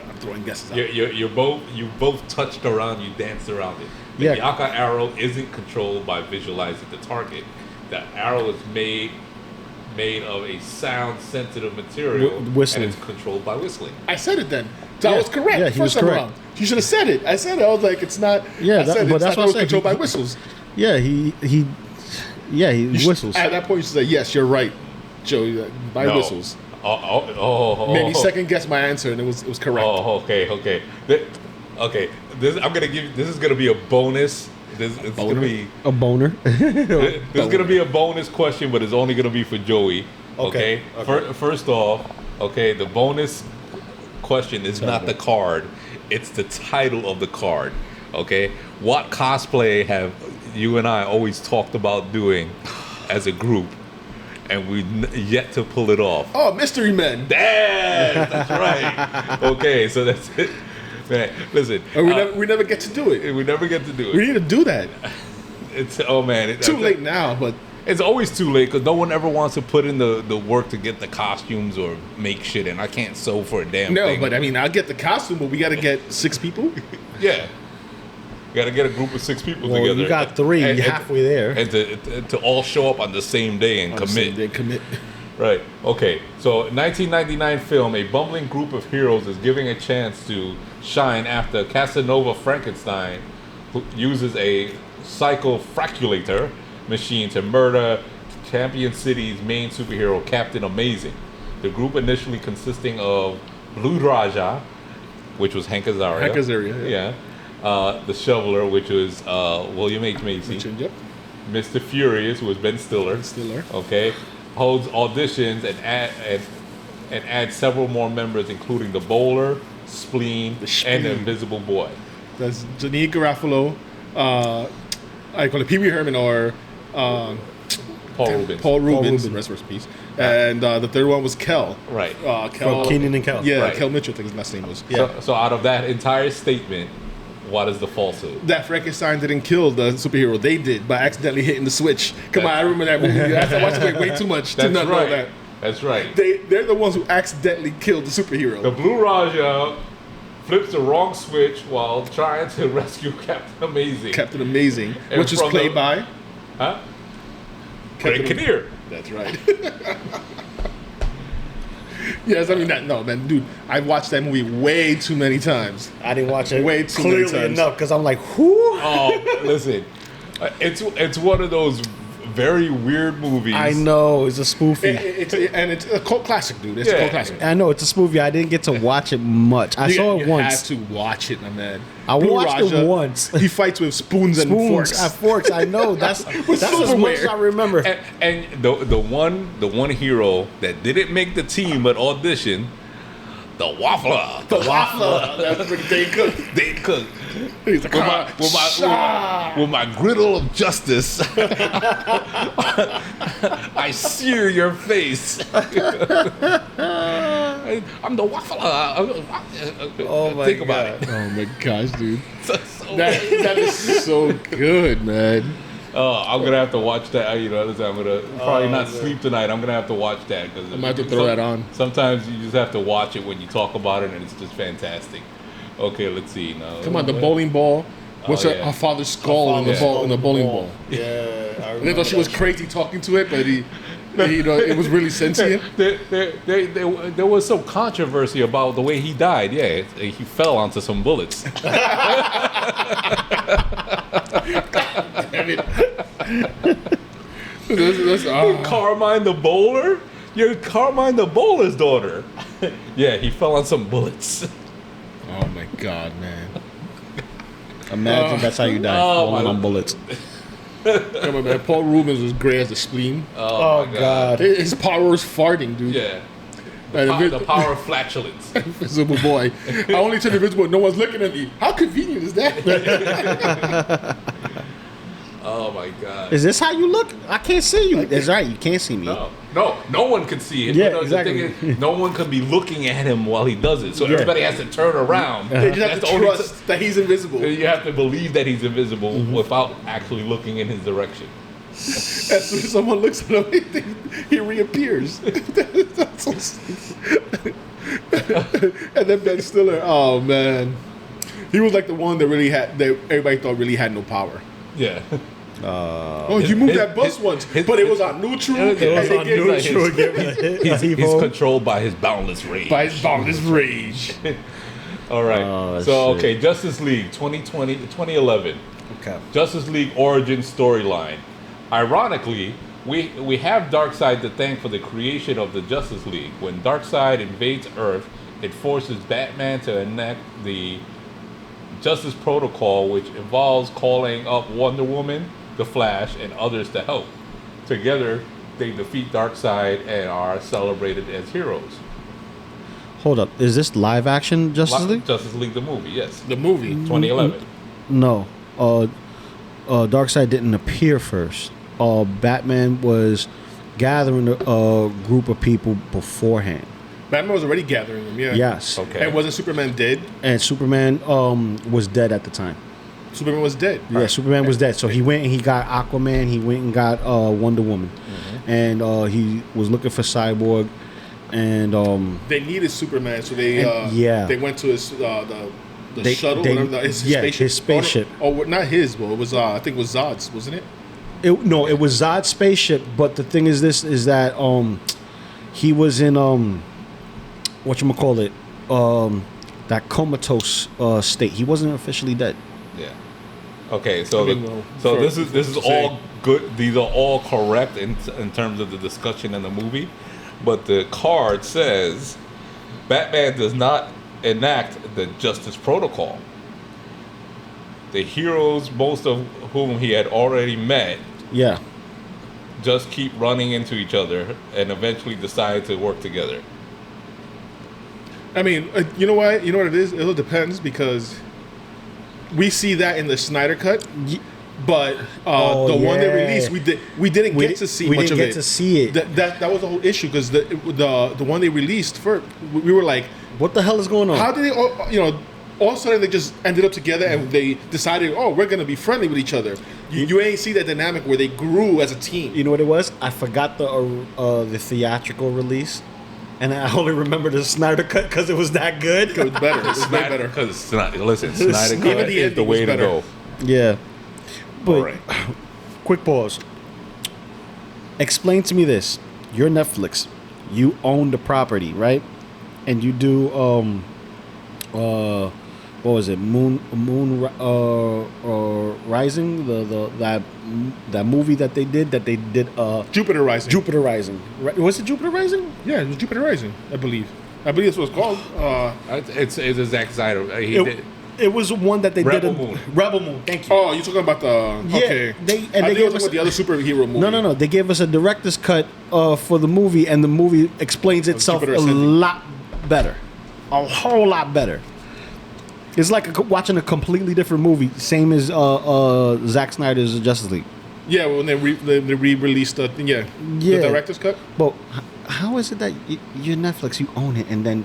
I'm throwing guesses out. You both touched around, you danced around it. The Yeah. Yaka arrow isn't controlled by visualizing the target. The arrow is made of a sound sensitive material Whistling. and it's controlled by whistling. I said it then. So I Yeah. was correct. Yeah, he was First time correct. around. You should have said it. I said it. I was like, it's not. Yeah, I said but it's that's not what I said. controlled by He- whistles. Yeah, he You should- whistles. At that point, you should say, yes, you're right, Joe. By No. whistles. Oh. Made me second guess my answer, and it was correct. Oh, okay. Okay. This is gonna be a bonus. It's Boner? gonna be A boner. this is gonna be a bonus question, but it's only gonna be for Joey. Okay. First off, okay, the bonus question is not the card; it's the title of the card. Okay, what cosplay have you and I always talked about doing as a group, and we yet to pull it off? Oh, Mystery Men. That's right. Okay, so that's it. Man, listen, And we never get to do it. we never get to do We it. need to do that. It's Too late now, but It's always too late because no one ever wants to put in the work to get the costumes or make shit, and I can't sew for a damn no. thing. But I mean, I'll get the costume, but we got to get 6 people. Yeah, got to get a group of 6 people Well, together. you got 3. And- You're and- halfway there. and to all show up on the same day and commit. They commit. Right. Okay. So, 1999 film, a bumbling group of heroes is giving a chance to shine after Casanova Frankenstein who uses a psychofraculator machine to murder Champion City's main superhero, Captain Amazing. The group initially consisting of Blue Raja, which was Hank Azaria. Hank Azaria, yeah. The Shoveler, which was William H. Macy. Yep. Mr. Furious, who was Ben Stiller. Stiller. Okay, holds auditions and adds several more members, including the Bowler, Spleen, and the Invisible Boy. That's Janine Garofalo. I call it Pee Wee Herman or Paul Rubens. Paul Rubens, Rubens. rest in peace. And the third one was Kel. Right. Kel. Keenan and Kel. Yeah, Right. Kel Mitchell, I think his last name was. Yeah. So out of that entire statement, what is the falsehood? That Frankenstein didn't kill the superhero. They did by accidentally hitting the switch. Come on, I remember that movie. I watched it way too much to That's not right. know that. That's right. They're the ones who accidentally killed the superhero. The Blue Raja flips the wrong switch while trying to rescue Captain Amazing. Captain Amazing, And which is from played the- by Huh? Greg Kinnear. That's right. Yes, I mean that. No, man, dude, I've watched that movie way too many times. I didn't watch it Way too many clearly times. enough because I'm like, who? Oh, listen. It's one of those very weird movies. I know it's a spoofy. It's a cult classic, dude. It's a Yeah. cult classic. I know it's a spoofy. I didn't get to watch it much. I saw it you once. have to watch it, my man. I watched it once. He fights with spoons and Spoons, forks. forks. I know that's as much silverware. as I remember. And the one hero that didn't make the team but auditioned, the Waffler. The waffler. That's what Dane Cook. Dane Cook. He's like, With my griddle of justice, I sear your face. I'm the Waffler. Oh my Think about God. it. oh my gosh, dude. So That is so good, man. I'm gonna have to watch that. Listen, I'm gonna probably not sleep tonight. I'm gonna have to watch that because I might have to throw that on. Sometimes you just have to watch it when you talk about it, and it's just fantastic. Okay, let's see now. Come on, the bowling ball. What's Oh, yeah. her father's skull in the bowling ball? Yeah, I And they remember thought she was that. crazy talking to it, but it was really sentient. There was some controversy about the way he died. Yeah, he fell onto some bullets. Carmine the bowler? You're Carmine the bowler's daughter. Yeah, he fell on some bullets. Oh my god, man! Imagine that's how you die. Oh, Falling my- on bullets. Come on, man! Paul Rubens was gray as the spleen. Oh, my God. His power was farting, dude. Yeah. And The power of flatulence. Invisible boy. I only turn invisible. No one's looking at me. How convenient is that? Oh my God. Is this how you look? I can't see you. That's right. You can't see me. No one can see it. Yeah, The exactly. thing is, no one can be looking at him while he does it. So everybody has to turn around. They just have That's to the only trust that he's invisible. You have to believe that he's invisible without actually looking in his direction. As soon as someone looks at him, he reappears. That's so stupid. And then Ben Stiller, oh man, he was like the one that everybody thought really had no power. Yeah. You moved that bus once, but it was on neutral. It was and on they gave neutral. you He's controlled by his boundless rage. by his boundless rage. All right. Oh, so, shit. okay, Justice League 2011. Okay. Justice League origin storyline. Ironically, we have Darkseid to thank for the creation of the Justice League. When Darkseid invades Earth, it forces Batman to enact the Justice Protocol, which involves calling up Wonder Woman, the Flash, and others to help. Together, they defeat Darkseid and are celebrated as heroes. Hold up. Is this live action Justice League? Justice League, the movie, yes. The movie. 2011. No. Darkseid didn't appear first. Batman was gathering a group of people beforehand. Batman was already gathering them, yeah. Yes. Okay. And wasn't Superman dead? And Superman was dead at the time. Superman was dead. Yeah, Superman was dead. So he went and he got Aquaman. He went and got Wonder Woman. And he was looking for Cyborg. And They needed Superman, so they they went to his the shuttle, whatever, his spaceship. his spaceship. Oh, not his, but it was I think it was Zod's, wasn't it? It was Zod's spaceship. But the thing is that he was in whatchamacallit, that comatose state. He wasn't officially dead. Yeah. Okay, so I mean, well, this is to all say. good. These are all correct in terms of the discussion in the movie, but the card says Batman does not enact the Justice Protocol. The heroes, most of whom he had already met, Yeah. just keep running into each other and eventually decide to work together. I mean, you know what? You know what it is? It all depends because we see that in the Snyder cut, but the one they released, we didn't get to see much of it. We didn't get to see it. That was the whole issue because the one they released first, we were like, what the hell is going on? how did they all of a sudden they just ended up together and they decided, oh, we're gonna be friendly with each other. You ain't see that dynamic where they grew as a team. You know what it was? I forgot the theatrical release, and I only remember the Snyder cut because it was that good. It was better. It was way better. Because Snyder cut the is the way to go. Yeah, but All right. quick pause. Explain to me this: you're Netflix, you own the property, right? And you do what was it? Moon Rising, that movie that they did Jupiter Rising. Jupiter Rising. Was it Jupiter Rising? Yeah, it was Jupiter Rising, I believe. I believe that's what it's called. It's a Zack Snyder. It was one that they Rebel did. Moon. Rebel Moon. Thank you. Oh, you're talking about the okay. They I think gave it was us the other superhero movie. No. They gave us a director's cut for the movie, and the movie explains itself Jupiter a Ascending. lot better, a whole lot better. It's like watching a completely different movie, same as Zack Snyder's Justice League. Yeah, when they re-released the the director's cut. But how is it that you're Netflix, you own it, and then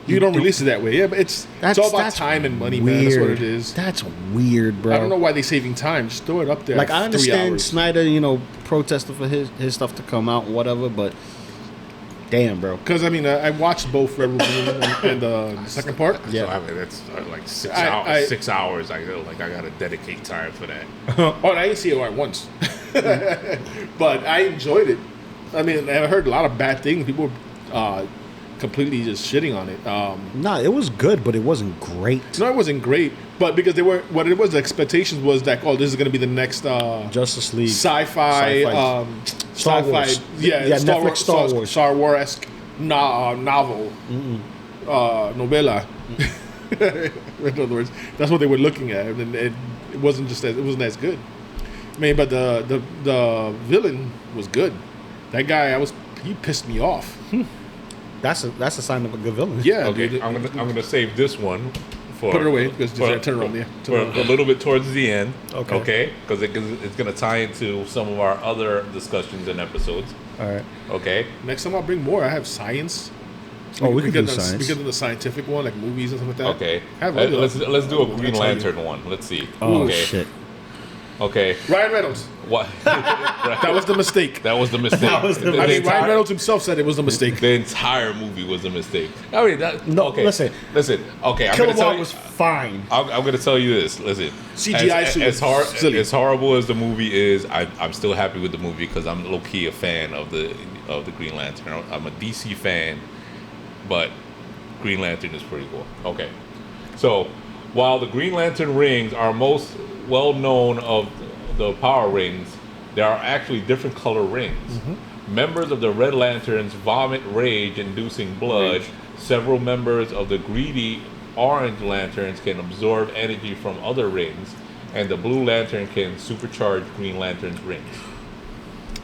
You don't release it that way. Yeah, but it's all about time and money, man. That's what it is. That's weird, bro. I don't know why they're saving time. Just throw it up there. Like, I 3 understand hours. Snyder, protesting for his stuff to come out, whatever, but damn, bro. Because, I watched both Rebel Moon and the second part. Yeah, so, that's like 6 hours. 6 hours. I gotta dedicate time for that. I didn't see it all at once, but I enjoyed it. I heard a lot of bad things. People completely just shitting on it. Nah, it was good, but it wasn't great. No, it wasn't great. But because the expectations was that, this is going to be the next Justice League sci-fi Star Wars. Netflix Star Wars. Star Wars-esque novel, novela. In other words, that's what they were looking at, and it wasn't as good. But the villain was good. That guy, he pissed me off. That's a sign of a good villain. Yeah. Okay, dude. I'm gonna save this one for Put it away because turn it on there. For a little bit towards the end. Okay. Okay, because it's gonna tie into some of our other discussions and episodes. All right. Okay. Next time I'll bring more. I have science. We can do science. We can do the scientific one, like movies and stuff like that. Okay. Have Let's do a Green Lantern one. Let's see. Oh okay. shit. Okay. Ryan Reynolds. What? That was the mistake. That was the mistake. Ryan Reynolds himself said it was a mistake. The entire movie was a mistake. Okay. Listen. Okay, I'm gonna tell Kilowatt you. was fine. I'm gonna tell you this. Listen. CGI suit was silly. As horrible as the movie is, I'm still happy with the movie because I'm low key a fan of the Green Lantern. I'm a DC fan, but Green Lantern is pretty cool. Okay. So while the Green Lantern rings are most well known of the power rings, there are actually different color rings. Mm-hmm. Members of the Red Lanterns vomit rage, inducing blood. Several members of the greedy Orange Lanterns can absorb energy from other rings, and the Blue Lantern can supercharge Green Lantern's rings.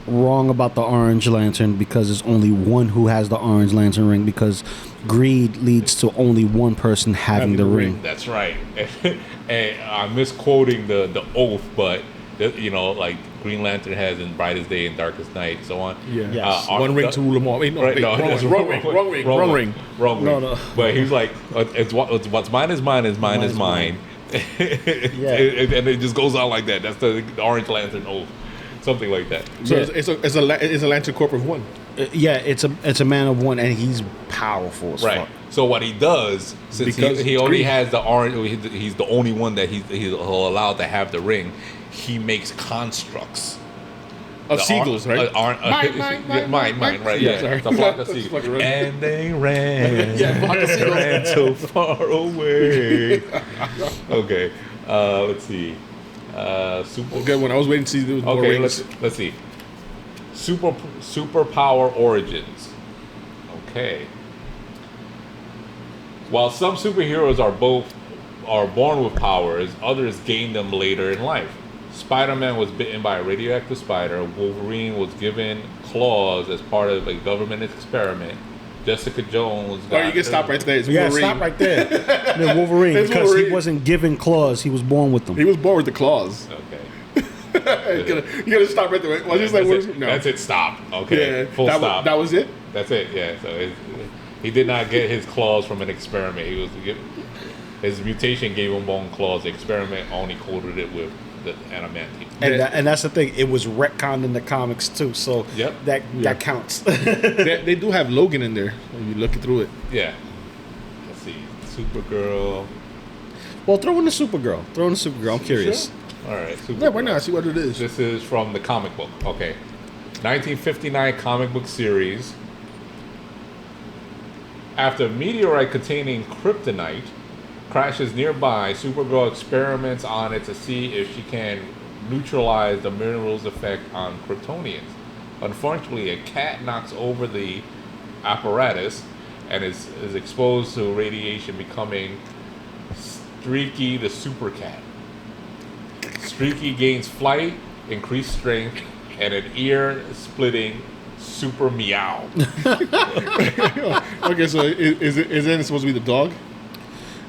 Wrong about the Orange Lantern because there's only one who has the Orange Lantern ring because greed leads to only one person having the ring. That's right. And I'm misquoting the oath, but like Green Lantern has in Brightest Day and Darkest Night, so on. Yeah. Yes. One ring to rule them all. Wrong ring. No. But he's like, what's mine is mine is mine is mine. Yeah. And it just goes on like that. That's the Orange Lantern oath. Something like that. So it's a Lantern Corp of one. It's a man of one, and he's powerful as fuck. So what he does, since he only has the orange, he's the only one that he's allowed to have the ring. He makes constructs of seagulls, right? Mine, right? Yeah, sorry. The flock of seagulls. And they ran so far away. Okay, let's see. Good one. I was waiting to see the more rings. Let's see. Superpower origins. Okay. While some superheroes are born with powers, others gain them later in life. Spider-Man was bitten by a radioactive spider. Wolverine was given claws as part of a government experiment. Jessica Jones. You can stop right there. Stop right there. Wolverine, because he wasn't given claws; he was born with them. He was born with the claws. Okay. You gotta stop right there. Well, just like, that's it. Stop. Okay. Yeah, Full stop. That was it. That's it. Yeah. So he did not get his claws from an experiment. His mutation gave him bone claws. The experiment only coated it with the adamantium. And that's the thing. It was retconned in the comics too. So that counts. They do have Logan in there when you look through it. Yeah. Let's see. Supergirl. Well, throw in the Supergirl. I'm curious. Sure? All right. Supergirl. Yeah, why not? See what it is. This is from the comic book. Okay. 1959 comic book series. After a meteorite containing kryptonite crashes nearby, Supergirl experiments on it to see if she can neutralize the mineral's effect on Kryptonians. Unfortunately, a cat knocks over the apparatus and is exposed to radiation, becoming Streaky the Super Cat. Streaky gains flight, increased strength, and an ear-splitting super meow. Okay, so is it supposed to be the dog?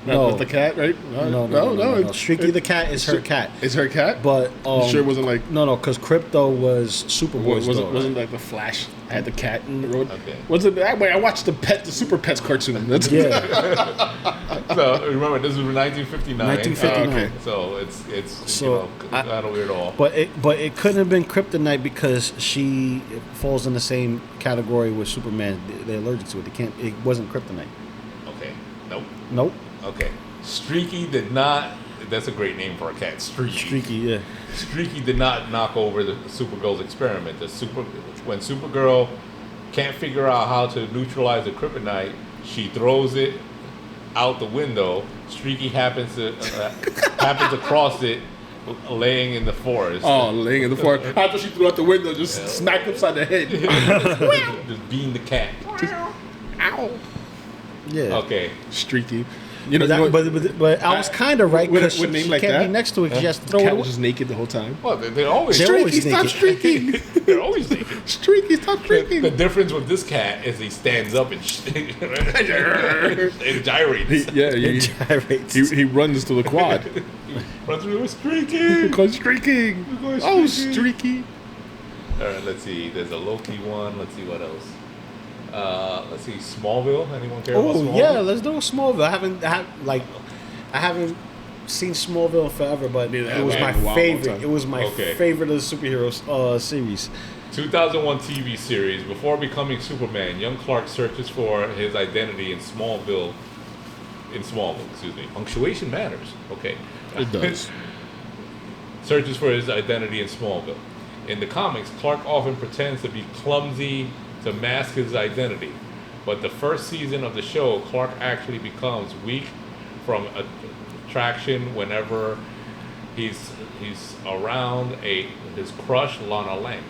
No, with the cat, right? No. Streaky the cat is her cat. It's her cat, but you sure it wasn't like no, because Crypto was Superboy's dog. Wasn't like the Flash had the cat in the road. Okay. Was it that way? I watched the Super Pets cartoon. That's So remember, this was 1959. 1959. Okay. So it's not a weird all. But it couldn't have been Kryptonite because she falls in the same category with Superman. They're allergic to it. It wasn't Kryptonite. Okay. Nope. Okay. Streaky did not. That's a great name for a cat. Streaky, yeah. Streaky did not knock over the Supergirl's experiment. When Supergirl can't figure out how to neutralize the kryptonite, she throws it out the window. Streaky happens to cross it, laying in the forest. Oh, laying in the forest. After she threw out the window, just smacked upside the head. Just being the cat. Ow. Yeah. Okay. Streaky. But I was kind of right because she like can't that? be next to it. She has to throw The it cat away. was just naked the whole time. Well, they're always Streaky, stop streaking. They're always naked. Streaky, stop streaking. The difference with this cat is he stands up and and gyrates. Gyrates. He runs to the quad. Runs through streaking. Because streaking. Oh, streaky. All right, let's see. There's a Loki one. Let's see what else. Let's see. Smallville. Anyone care about Smallville? Oh yeah, let's do Smallville. I haven't seen Smallville in forever, but it was my favorite. It was my favorite of the superhero series. 2001 TV series. Before becoming Superman, young Clark searches for his identity in Smallville. Punctuation matters. Okay. It does. Searches for his identity in Smallville. In the comics, Clark often pretends to be clumsy to mask his identity. But the first season of the show, Clark actually becomes weak from attraction whenever he's around his crush, Lana Lang.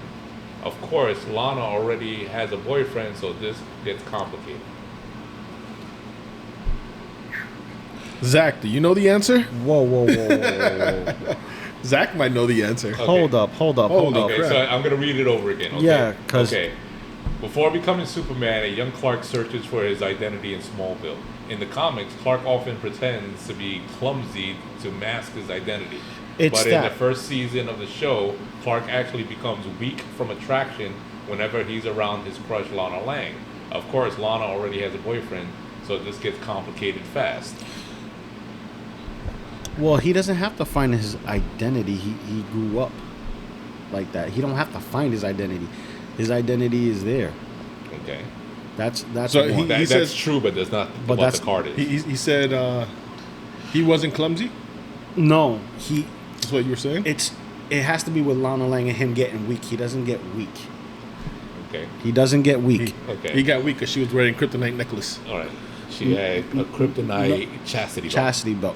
Of course, Lana already has a boyfriend, so this gets complicated. Zach, do you know the answer? Whoa. Zach might know the answer. Okay. Hold up. Okay, so I'm going to read it over again. Okay? Yeah, because... Okay. Before becoming Superman, a young Clark searches for his identity in Smallville. In the comics, Clark often pretends to be clumsy to mask his identity. In the first season of the show, Clark actually becomes weak from attraction whenever he's around his crush, Lana Lang. Of course, Lana already has a boyfriend, so this gets complicated fast. Well, he doesn't have to find his identity. He grew up like that. He don't have to find his identity. His identity is there. Okay. That's so one. he that's true, but that's not what the card is. He said he wasn't clumsy? No, That's what you were saying? it has to be with Lana Lang and him getting weak. He doesn't get weak. Okay. He doesn't get weak. He got weak because she was wearing a kryptonite necklace. All right. She had a kryptonite chastity belt.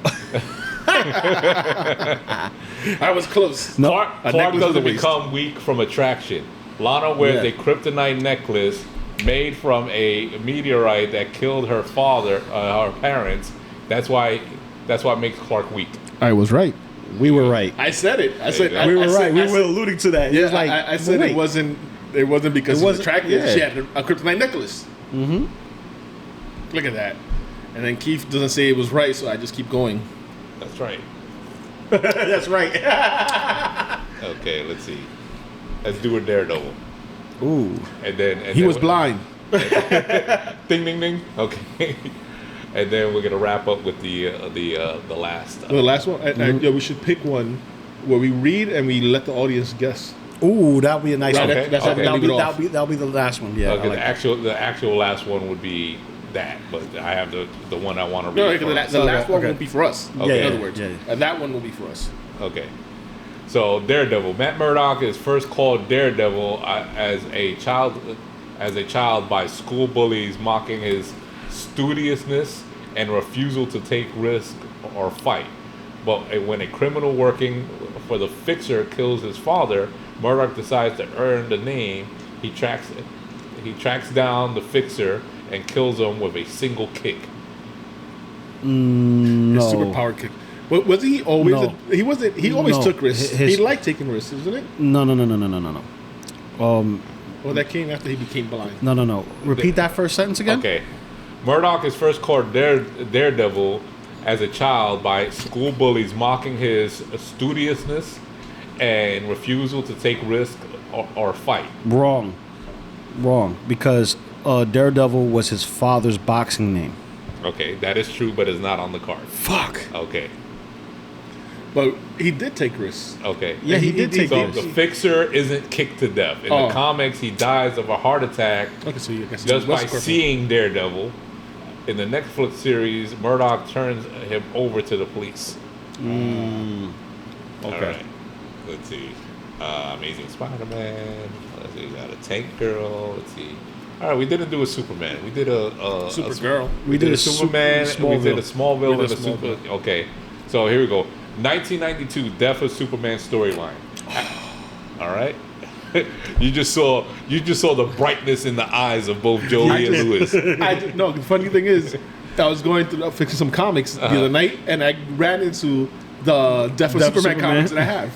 I was close. No, Clark doesn't become weak from attraction. Lana wears a kryptonite necklace made from a meteorite that killed her father, her parents. That's why it makes Clark weak. I was right. We were right. I said it. I said we were right. We were alluding to that. Yeah, I said it wasn't because it was attractive. Yeah. She had a kryptonite necklace. Mm-hmm. Look at that. And then Keith doesn't say it was right, so I just keep going. That's right. That's right. Okay, let's see. Let's do a Daredevil. Ooh. And then He was blind. Ding, ding, ding. Okay. And then we're gonna wrap up with the last. The last one. Yeah, we should pick one where we read and we let the audience guess. Ooh, that'll be a nice one. Okay, okay. That'll be the last one. Yeah. Okay, I like the actual last one would be that, but I have the one I want to read. No, because the last one okay. will be for us. Okay. In other words, Yeah. and that one will be for us. Okay. So Daredevil. Matt Murdock is first called Daredevil as a child by school bullies mocking his studiousness and refusal to take risk or fight. But when a criminal working for the Fixer kills his father, Murdock decides to earn the name. He tracks down the Fixer and kills him with a single kick. No. His superpower kick. But was he always? No. He wasn't. He always No. took risks. His- He liked taking risks, isn't it? No. Well, that came after he became blind. No. Repeat that first sentence again. Okay. Murdock is first called Daredevil as a child by school bullies mocking his studiousness and refusal to take risk or fight. Wrong. Because Daredevil was his father's boxing name. Okay, that is true, but it's not on the card. Fuck. Okay. But he did take risks. Okay. Yeah, he did take So risks. the Fixer isn't kicked to death. In Oh. the comics, he dies of a heart attack Okay, so you guess just by seeing Daredevil. In the Netflix series, Murdock turns him over to the police. Okay. All right. Let's see. Amazing Spider-Man. Let's see. We got a Tank Girl. Let's see. All right, we didn't do a Superman. We did a Supergirl. We did a Superman. We did a Smallville We did and a a Super. Smallville. Okay, so here we go. 1992 Death of Superman storyline. All right. You just saw the brightness in the eyes of both Joey and Lewis. No, the funny thing is, I was going through fixing some comics the other night, and I ran into the Death of Superman comics that I have.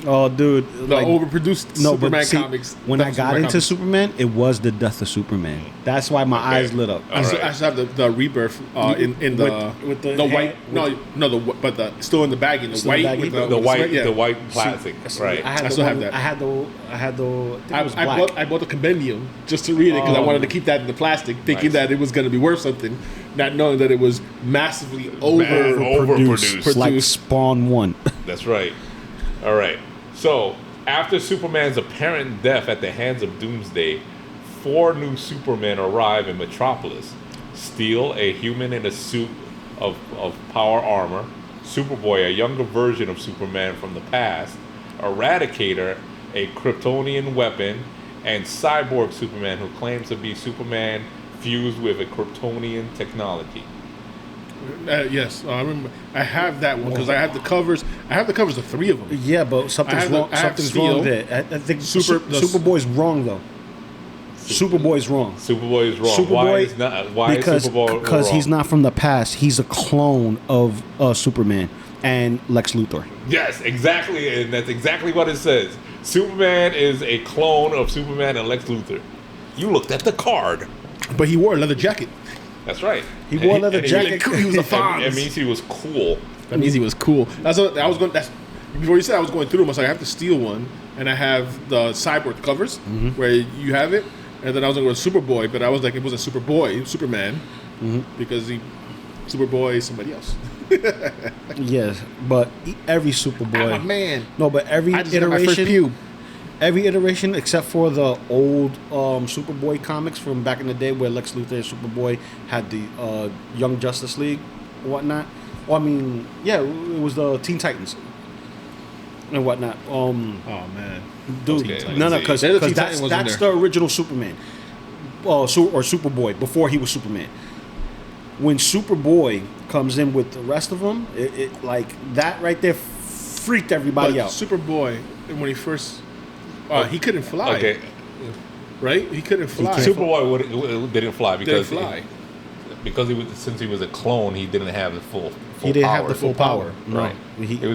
Oh, dude. The overproduced Superman see, comics. When Death I of got Superman into comics. Superman, it was the death of Superman. That's why my eyes lit up. I still have the rebirth in the with the white. hand- But still in the bag in the Still in white the with baggie. The white, yeah. the white plastic, right? I still have that. I had the. I think it was black. I bought the compendium just to read it because I wanted to keep that in the plastic, thinking Nice. that it was going to be worth something, not knowing that it was massively overproduced. like Spawn 1. That's right. All right. So, after Superman's apparent death at the hands of Doomsday, 4 new Supermen arrive in Metropolis. Steel, a human in a suit of power armor. Superboy, a younger version of Superman from the past. Eradicator, a Kryptonian weapon. And Cyborg Superman, who claims to be Superman fused with a Kryptonian technology. Yes, I remember. I have that one because I have the covers. I have the covers of 3 of them. Yeah, but something's wrong. I have Something's Steel. wrong there. I think Super- Superboy's wrong though. Superboy's wrong. Superboy is wrong. Superboy, why is Superboy because wrong? he's not from the past. He's a clone of Superman and Lex Luthor. Yes, exactly, and that's exactly what it says. Superman is a clone of Superman and Lex Luthor. You looked at the card. But he wore a leather jacket. That's right. He wore a leather jacket. He was a Fonz. It means he was cool. That means he was cool. That's what I was going. That's before you said I was going through them. I was like, I have to steal one, and I have the Cyborg covers where you have it, and then I was going to go Superboy, but I was like, it wasn't Superboy, Superman, because Superboy is somebody else. Yes, but every I'm a Superboy. man. No, but every I just got my first iteration. pube. Every iteration, except for the old Superboy comics from back in the day, where Lex Luthor and Superboy had the Young Justice League, and whatnot. Well, I mean, yeah, it was the Teen Titans and whatnot. Oh man, Dude, Okay, no, let's because see. The Teen that's Titan wasn't that's there. the original Superman, or Superboy before he was Superman. When Superboy comes in with the rest of them, it like that right there freaked everybody but out. Superboy when he first, he couldn't fly. Okay. Right? He couldn't fly. Superboy didn't fly because Didn't fly. since he was a clone, he didn't have the full He didn't power. have the full power. No. Right.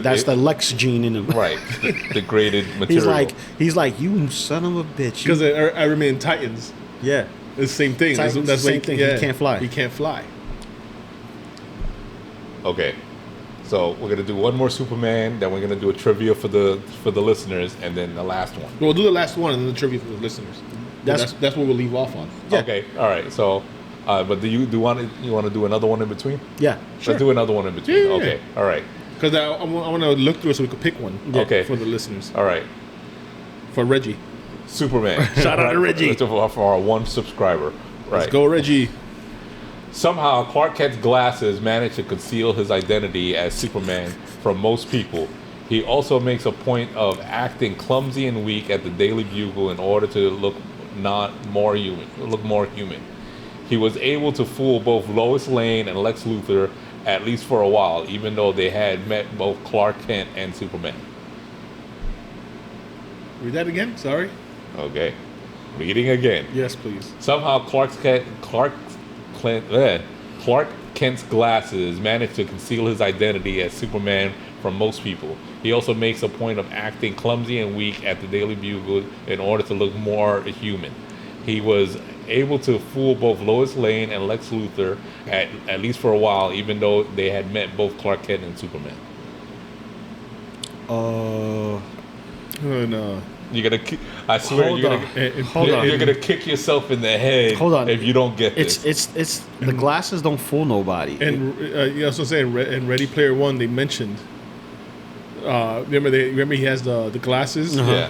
That's the Lex gene in him. Right. The degraded material. He's like, you son of a bitch. Because I remain Titans. Yeah. It's the same thing. Titans, That's same like, thing. yeah, He can't fly. He can't fly. Okay. So we're gonna do one more Superman, then we're gonna do a trivia for the listeners, and then the last one. We'll do the last one and then the trivia for the listeners. That's what we'll leave off on. Yeah. Okay, all right. So, but do you want to do another one in between? Yeah, Let's do another one in between. Yeah. Okay, all right. Because I want to look through it so we could pick one. Okay. For the listeners. All right. For Reggie. Superman. Shout out to Reggie. For our one subscriber. Right. Let's go, Reggie. Somehow, Clark Kent's glasses manage to conceal his identity as Superman from most people. He also makes a point of acting clumsy and weak at the Daily Bugle in order to look more human. He was able to fool both Lois Lane and Lex Luthor, at least for a while, even though they had met both Clark Kent and Superman. Read that again. Sorry. Okay. Reading again. Yes, please. Somehow Clark Kent's glasses managed to conceal his identity as Superman from most people. He also makes a point of acting clumsy and weak at the Daily Bugle in order to look more human. He was able to fool both Lois Lane and Lex Luthor at least for a while, even though they had met both Clark Kent and Superman. No. You're gonna, I swear, Hold you're on. you're gonna kick yourself in the head. Hold on. If you don't get this. It's the glasses don't fool nobody. And you also saying in Ready Player One they mentioned. Remember he has the glasses. Yeah.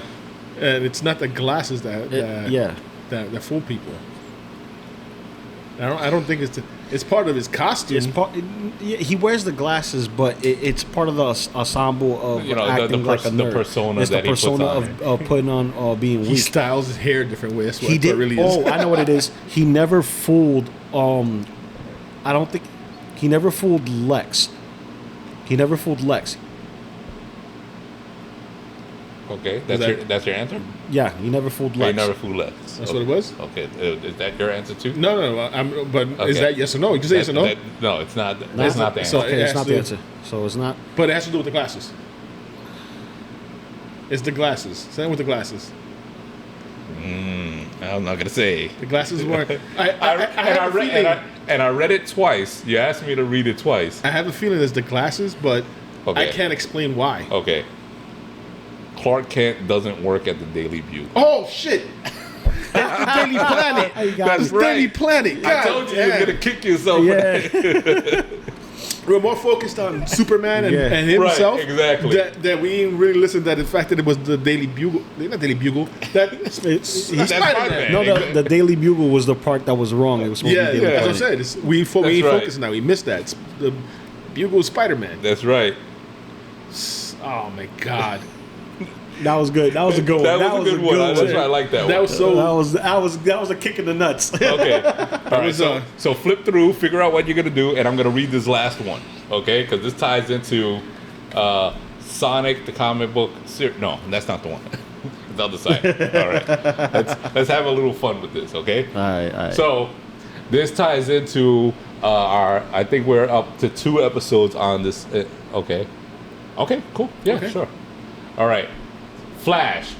And it's not the glasses that fool people. I don't think it's part of his costume. He wears the glasses, but it's part of the ensemble of acting like a nerd. The persona it's that the persona he puts on. of putting on being weak. He styles his hair a different way. That's what He did. it really is. Oh, I know what it is. He never fooled. I don't think he never fooled Lex. He never fooled Lex. Okay, that's your answer. Yeah, he never fooled He Lex. never fooled Lex. That's what it was. Okay, is that your answer too? No. But Okay. is that yes or no? You can say yes or no. No, it's not. That's not the answer. So Okay, it's has not to the do- answer. So it's not. But it has to do with the glasses. It's the glasses. Same with the glasses. I'm not gonna say. The glasses weren't. I read it twice. You asked me to read it twice. I have a feeling it's the glasses, but Okay. I can't explain why. Okay. Clark Kent doesn't work at the Daily Bugle. Oh shit! That's the Daily Planet. That's right. Daily Planet. God I told you damn. you're gonna kick yourself. Yeah. We're more focused on Superman and himself. Right, exactly. That we didn't really listen to the fact that it was the Daily Bugle. Not Daily Bugle. That's Spider-Man. Spider-Man. No, the Daily Bugle was the part that was wrong. It was supposed Yeah, to be Daily as I Planet. said, we ain't right. focused now. We missed that. It's the Bugle is Spider-Man. That's right. Oh my God. That was good. That was a good one. That was a good one. That's why I like that one. That was so. That was a kick in the nuts. Okay. All right. So flip through, figure out what you're gonna do, and I'm gonna read this last one. Okay, because this ties into Sonic the comic book. No, that's not the one. The other side. All right. Let's have a little fun with this. Okay. All right. So this ties into our. I think we're up to 2 episodes on this. Okay. Okay. Cool. Yeah. Okay. Sure. All right. Flash.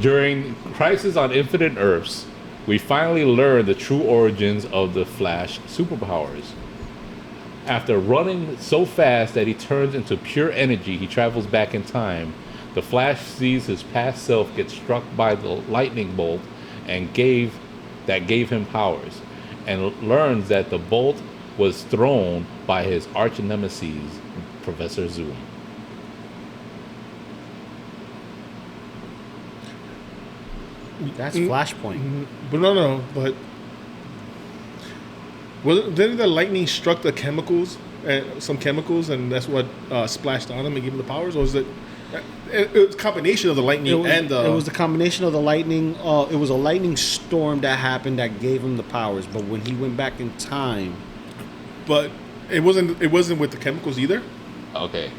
During Crisis on Infinite Earths, we finally learn the true origins of the Flash superpowers. After running so fast that he turns into pure energy, he travels back in time. The Flash sees his past self get struck by the lightning bolt and gave him powers, and learns that the bolt was thrown by his arch nemesis, Professor Zoom. That's Flashpoint. But no. But didn't the lightning struck the chemicals, some chemicals, and that's what splashed on him and gave him the powers? Or was it? It was a combination of the lightning and the. It was the combination of the lightning. It was a lightning storm that happened that gave him the powers. But when he went back in time, But it wasn't. It wasn't with the chemicals either. Okay.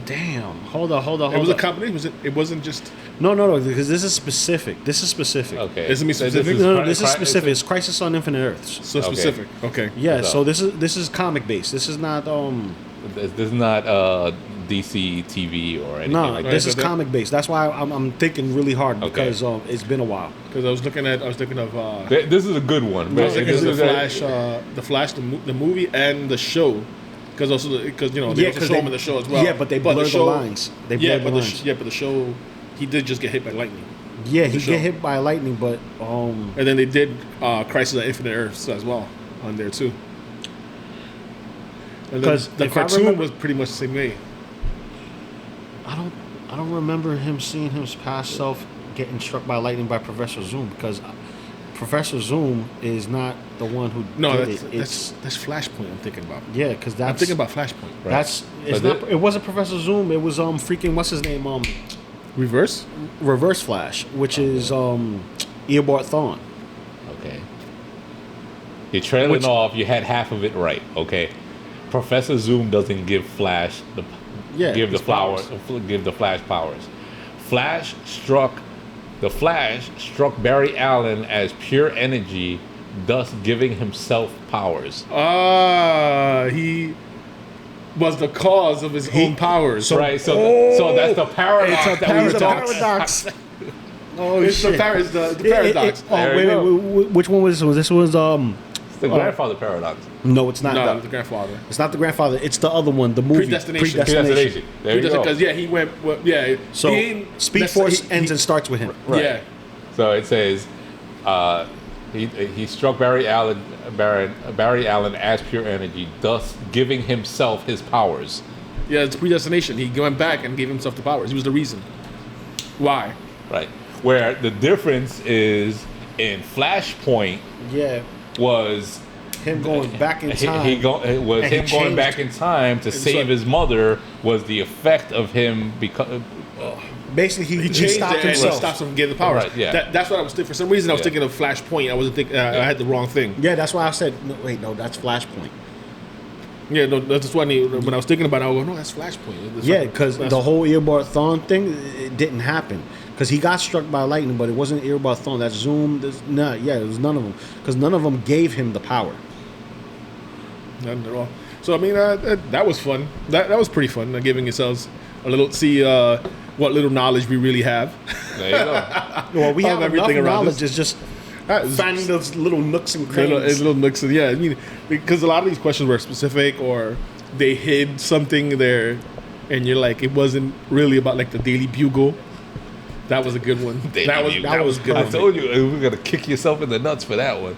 damn. Hold on. It was a combination. It wasn't just. No, because this is specific. Okay. Is it me specific? No, this is specific. It's Crisis on Infinite Earths. So specific. Okay. Yeah, So- so this is comic based. This is not This is not DC TV or anything No, like this that. is comic based. That's why I'm thinking really hard because it's been a while. Because I was thinking of. This is a good one. I was thinking of This the Flash, the movie and the show. Because they also show him in the show as well. Yeah, but they blur the lines. They blur the lines. But the show, he did just get hit by lightning. Yeah, he get hit by lightning, but and then they did Crisis on Infinite Earths as well on there too. Because the cartoon was pretty much the same way. I don't remember him seeing his past self getting struck by lightning by Professor Zoom because Professor Zoom is not the one who did it. That's Flashpoint. I'm thinking about. Yeah, because I'm thinking about Flashpoint. Right. It wasn't Professor Zoom. It was freaking what's his name Reverse Flash, which is Eobard Thawne. Okay. You're trailing off. You had half of it right. Okay. Professor Zoom doesn't give Flash give the Flash powers. The Flash struck Barry Allen as pure energy, thus giving himself powers. He was the cause of his own powers. So that's the paradox. It's a paradox. Oh, it's shit. The paradox. Wait. Which one was this? This was the grandfather paradox. No, it's not. No, the grandfather. It's not the grandfather. It's the other one. The movie. Predestination. There you go. Because he went. So Speed Force ends and starts with him. Right. Yeah. So it says he struck Barry Allen as pure energy, thus giving himself his powers. Yeah, it's predestination. He went back and gave himself the powers. He was the reason. Why? Right. Where the difference is in Flashpoint. Yeah. Was him going back in time. Going back in time to save his mother was the effect of him because. Basically, he stopped himself. And he stops him from getting the powers. Right, yeah. That's what I was thinking. For some reason, I was thinking of Flashpoint. I wasn't thinking. I had the wrong thing. Yeah, that's why I said, no, that's Flashpoint. Yeah, no, that's when I was thinking about it, I was no, that's Flashpoint. Yeah, because the whole Eobard Thawne thing, it didn't happen. Because he got struck by lightning, but it wasn't Eobard Thawne. That's Zoom. It was none of them. Because none of them gave him the power. None at all. So, I mean, that was fun. That was pretty fun, giving yourselves a little, see what little knowledge we really have. There you go. Well, we have everything enough around knowledge. It's just finding those little nooks and crannies. Little nooks. Yeah, I mean, because a lot of these questions were specific or they hid something there, and you're like, it wasn't really about like the Daily Bugle. That was a good one. That was good. I told you we're gonna kick yourself in the nuts for that one.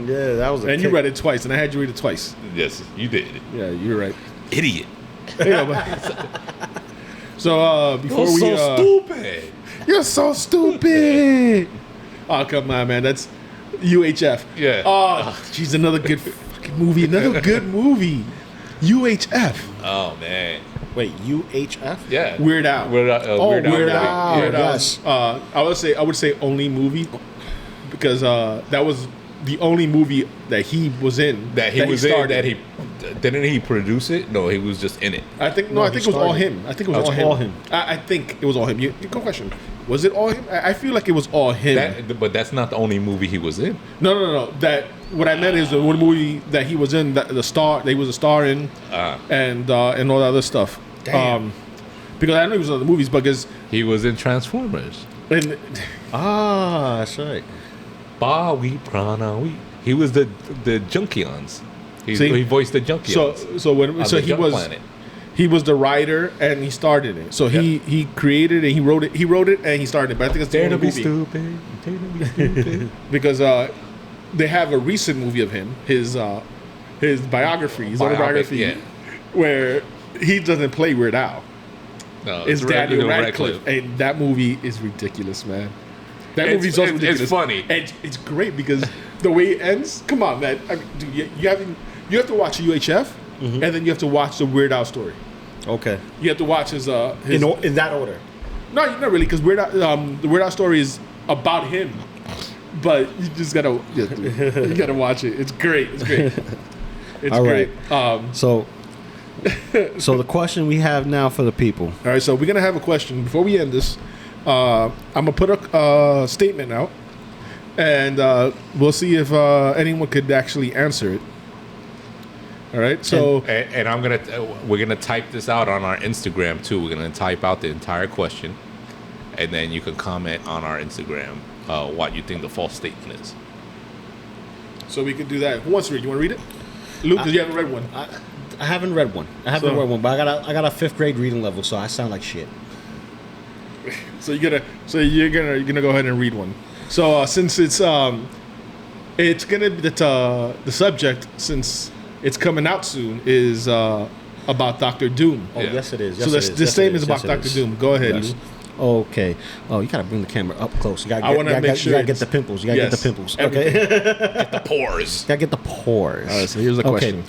Yeah, that was. And you read it twice, and I had you read it twice. Yes, you did. Yeah, you're right. Idiot. So before you're so stupid. You're so stupid. Oh come on, man. That's UHF. Yeah. Oh, geez, another good fucking movie. Another good movie. UHF. Oh man. Wait, UHF? Yeah. Weird Al. Weird Al. Yes. I would say only movie because that was the only movie that he was in. Didn't he produce it? No, he was just in it. I think it was all him. I think it was all him. I think it was all him. Good question. Was it all him? I feel like it was all him. But that's not the only movie he was in. No. That what I meant is the one movie that he was in, that he was a star in, and all that other stuff. Damn. Because I know he was in other movies, because he was in Transformers. That's right. He was the Junkions. He voiced the Junkions. He was the writer and he started it. So he created it, he wrote it and he started it. But I think it's the only movie. Dare to be stupid. Because they have a recent movie of him, his biography, his autobiography, where he doesn't play Weird Al. No, it's Daniel Radcliffe. And that movie is ridiculous, man. That movie's also ridiculous. It's funny. And it's great because the way it ends, come on, man. I mean, dude, you have to watch UHF, and then you have to watch the Weird Al story. Okay. You have to watch his in that order. No, not really, because the Weird Al story is about him. But you just gotta watch it. It's great. It's great. It's all great. Right. So the question we have now for the people. All right, so we're gonna have a question before we end this. I'm gonna put a statement out, and we'll see if anyone could actually answer it. All right. So and we're gonna type this out on our Instagram too. We're gonna type out the entire question, and then you can comment on our Instagram what you think the false statement is. So we could do that. Who wants to read? You want to read it, Luke? Because you haven't read one. I haven't read one. I haven't read one, but I got a 5th grade reading level, so I sound like shit. So you're gonna go ahead and read one. So since it's gonna be the subject, since it's coming out soon, is about Dr. Doom. Oh, yes, it is. Yes, so this statement is about Dr. Doom. Go ahead. Yes. Okay. Oh, you gotta bring the camera up close. You gotta I want to make sure you gotta get the pimples. You gotta get the pimples. Okay. Get the pores. Gotta get the pores. All right. So here's the question.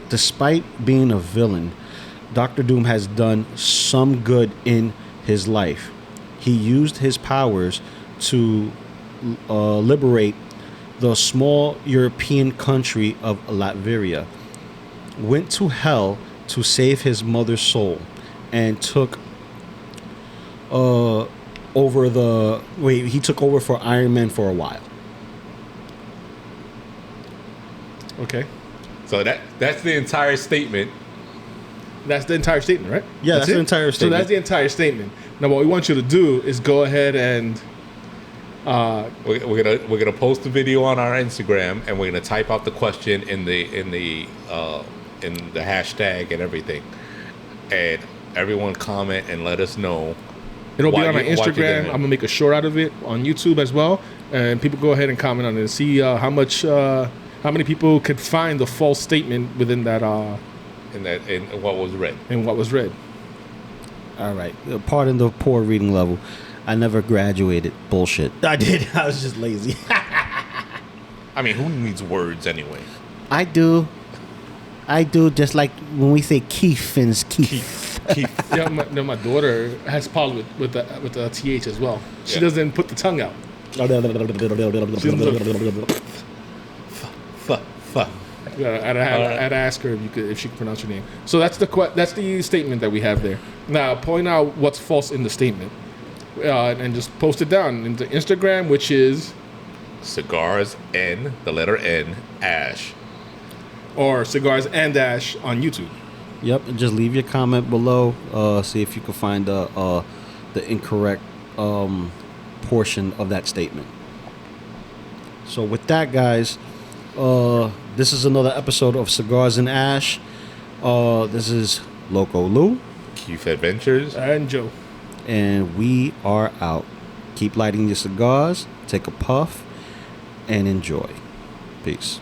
Despite being a villain, Dr. Doom has done some good in his life. He used his powers to liberate the small European country of Latveria, went to hell to save his mother's soul, and took he took over for Iron Man for a while. Okay. So that's the entire statement. That's the entire statement, right? Yeah, that's the entire statement. So that's the entire statement. Now, what we want you to do is go ahead and we're gonna post the video on our Instagram, and we're gonna type out the question in the hashtag and everything, and everyone comment and let us know. It'll be on our Instagram. I'm gonna make a short out of it on YouTube as well, and people go ahead and comment on it and see how many people could find the false statement within that. In what was read. In what was read. All right. Pardon the poor reading level. I never graduated. Bullshit. I did. I was just lazy. I mean, who needs words anyway? I do. Just like when we say Keith and it's Keith. Keith. Yeah, my daughter has problem with the TH as well. She doesn't put the tongue out. I had to ask her if she could pronounce her name. So that's the statement that we have there. Now point out what's false in the statement, and just post it down into Instagram, which is Cigars and the letter N Ash, or Cigars&Ash on YouTube. Yep, and just leave your comment below. See if you can find the incorrect portion of that statement. So with that, guys. This is another episode of Cigars and Ash. This is Loco Lou, Keith Adventures, and Joe. And we are out. Keep lighting your cigars, take a puff, and enjoy. Peace.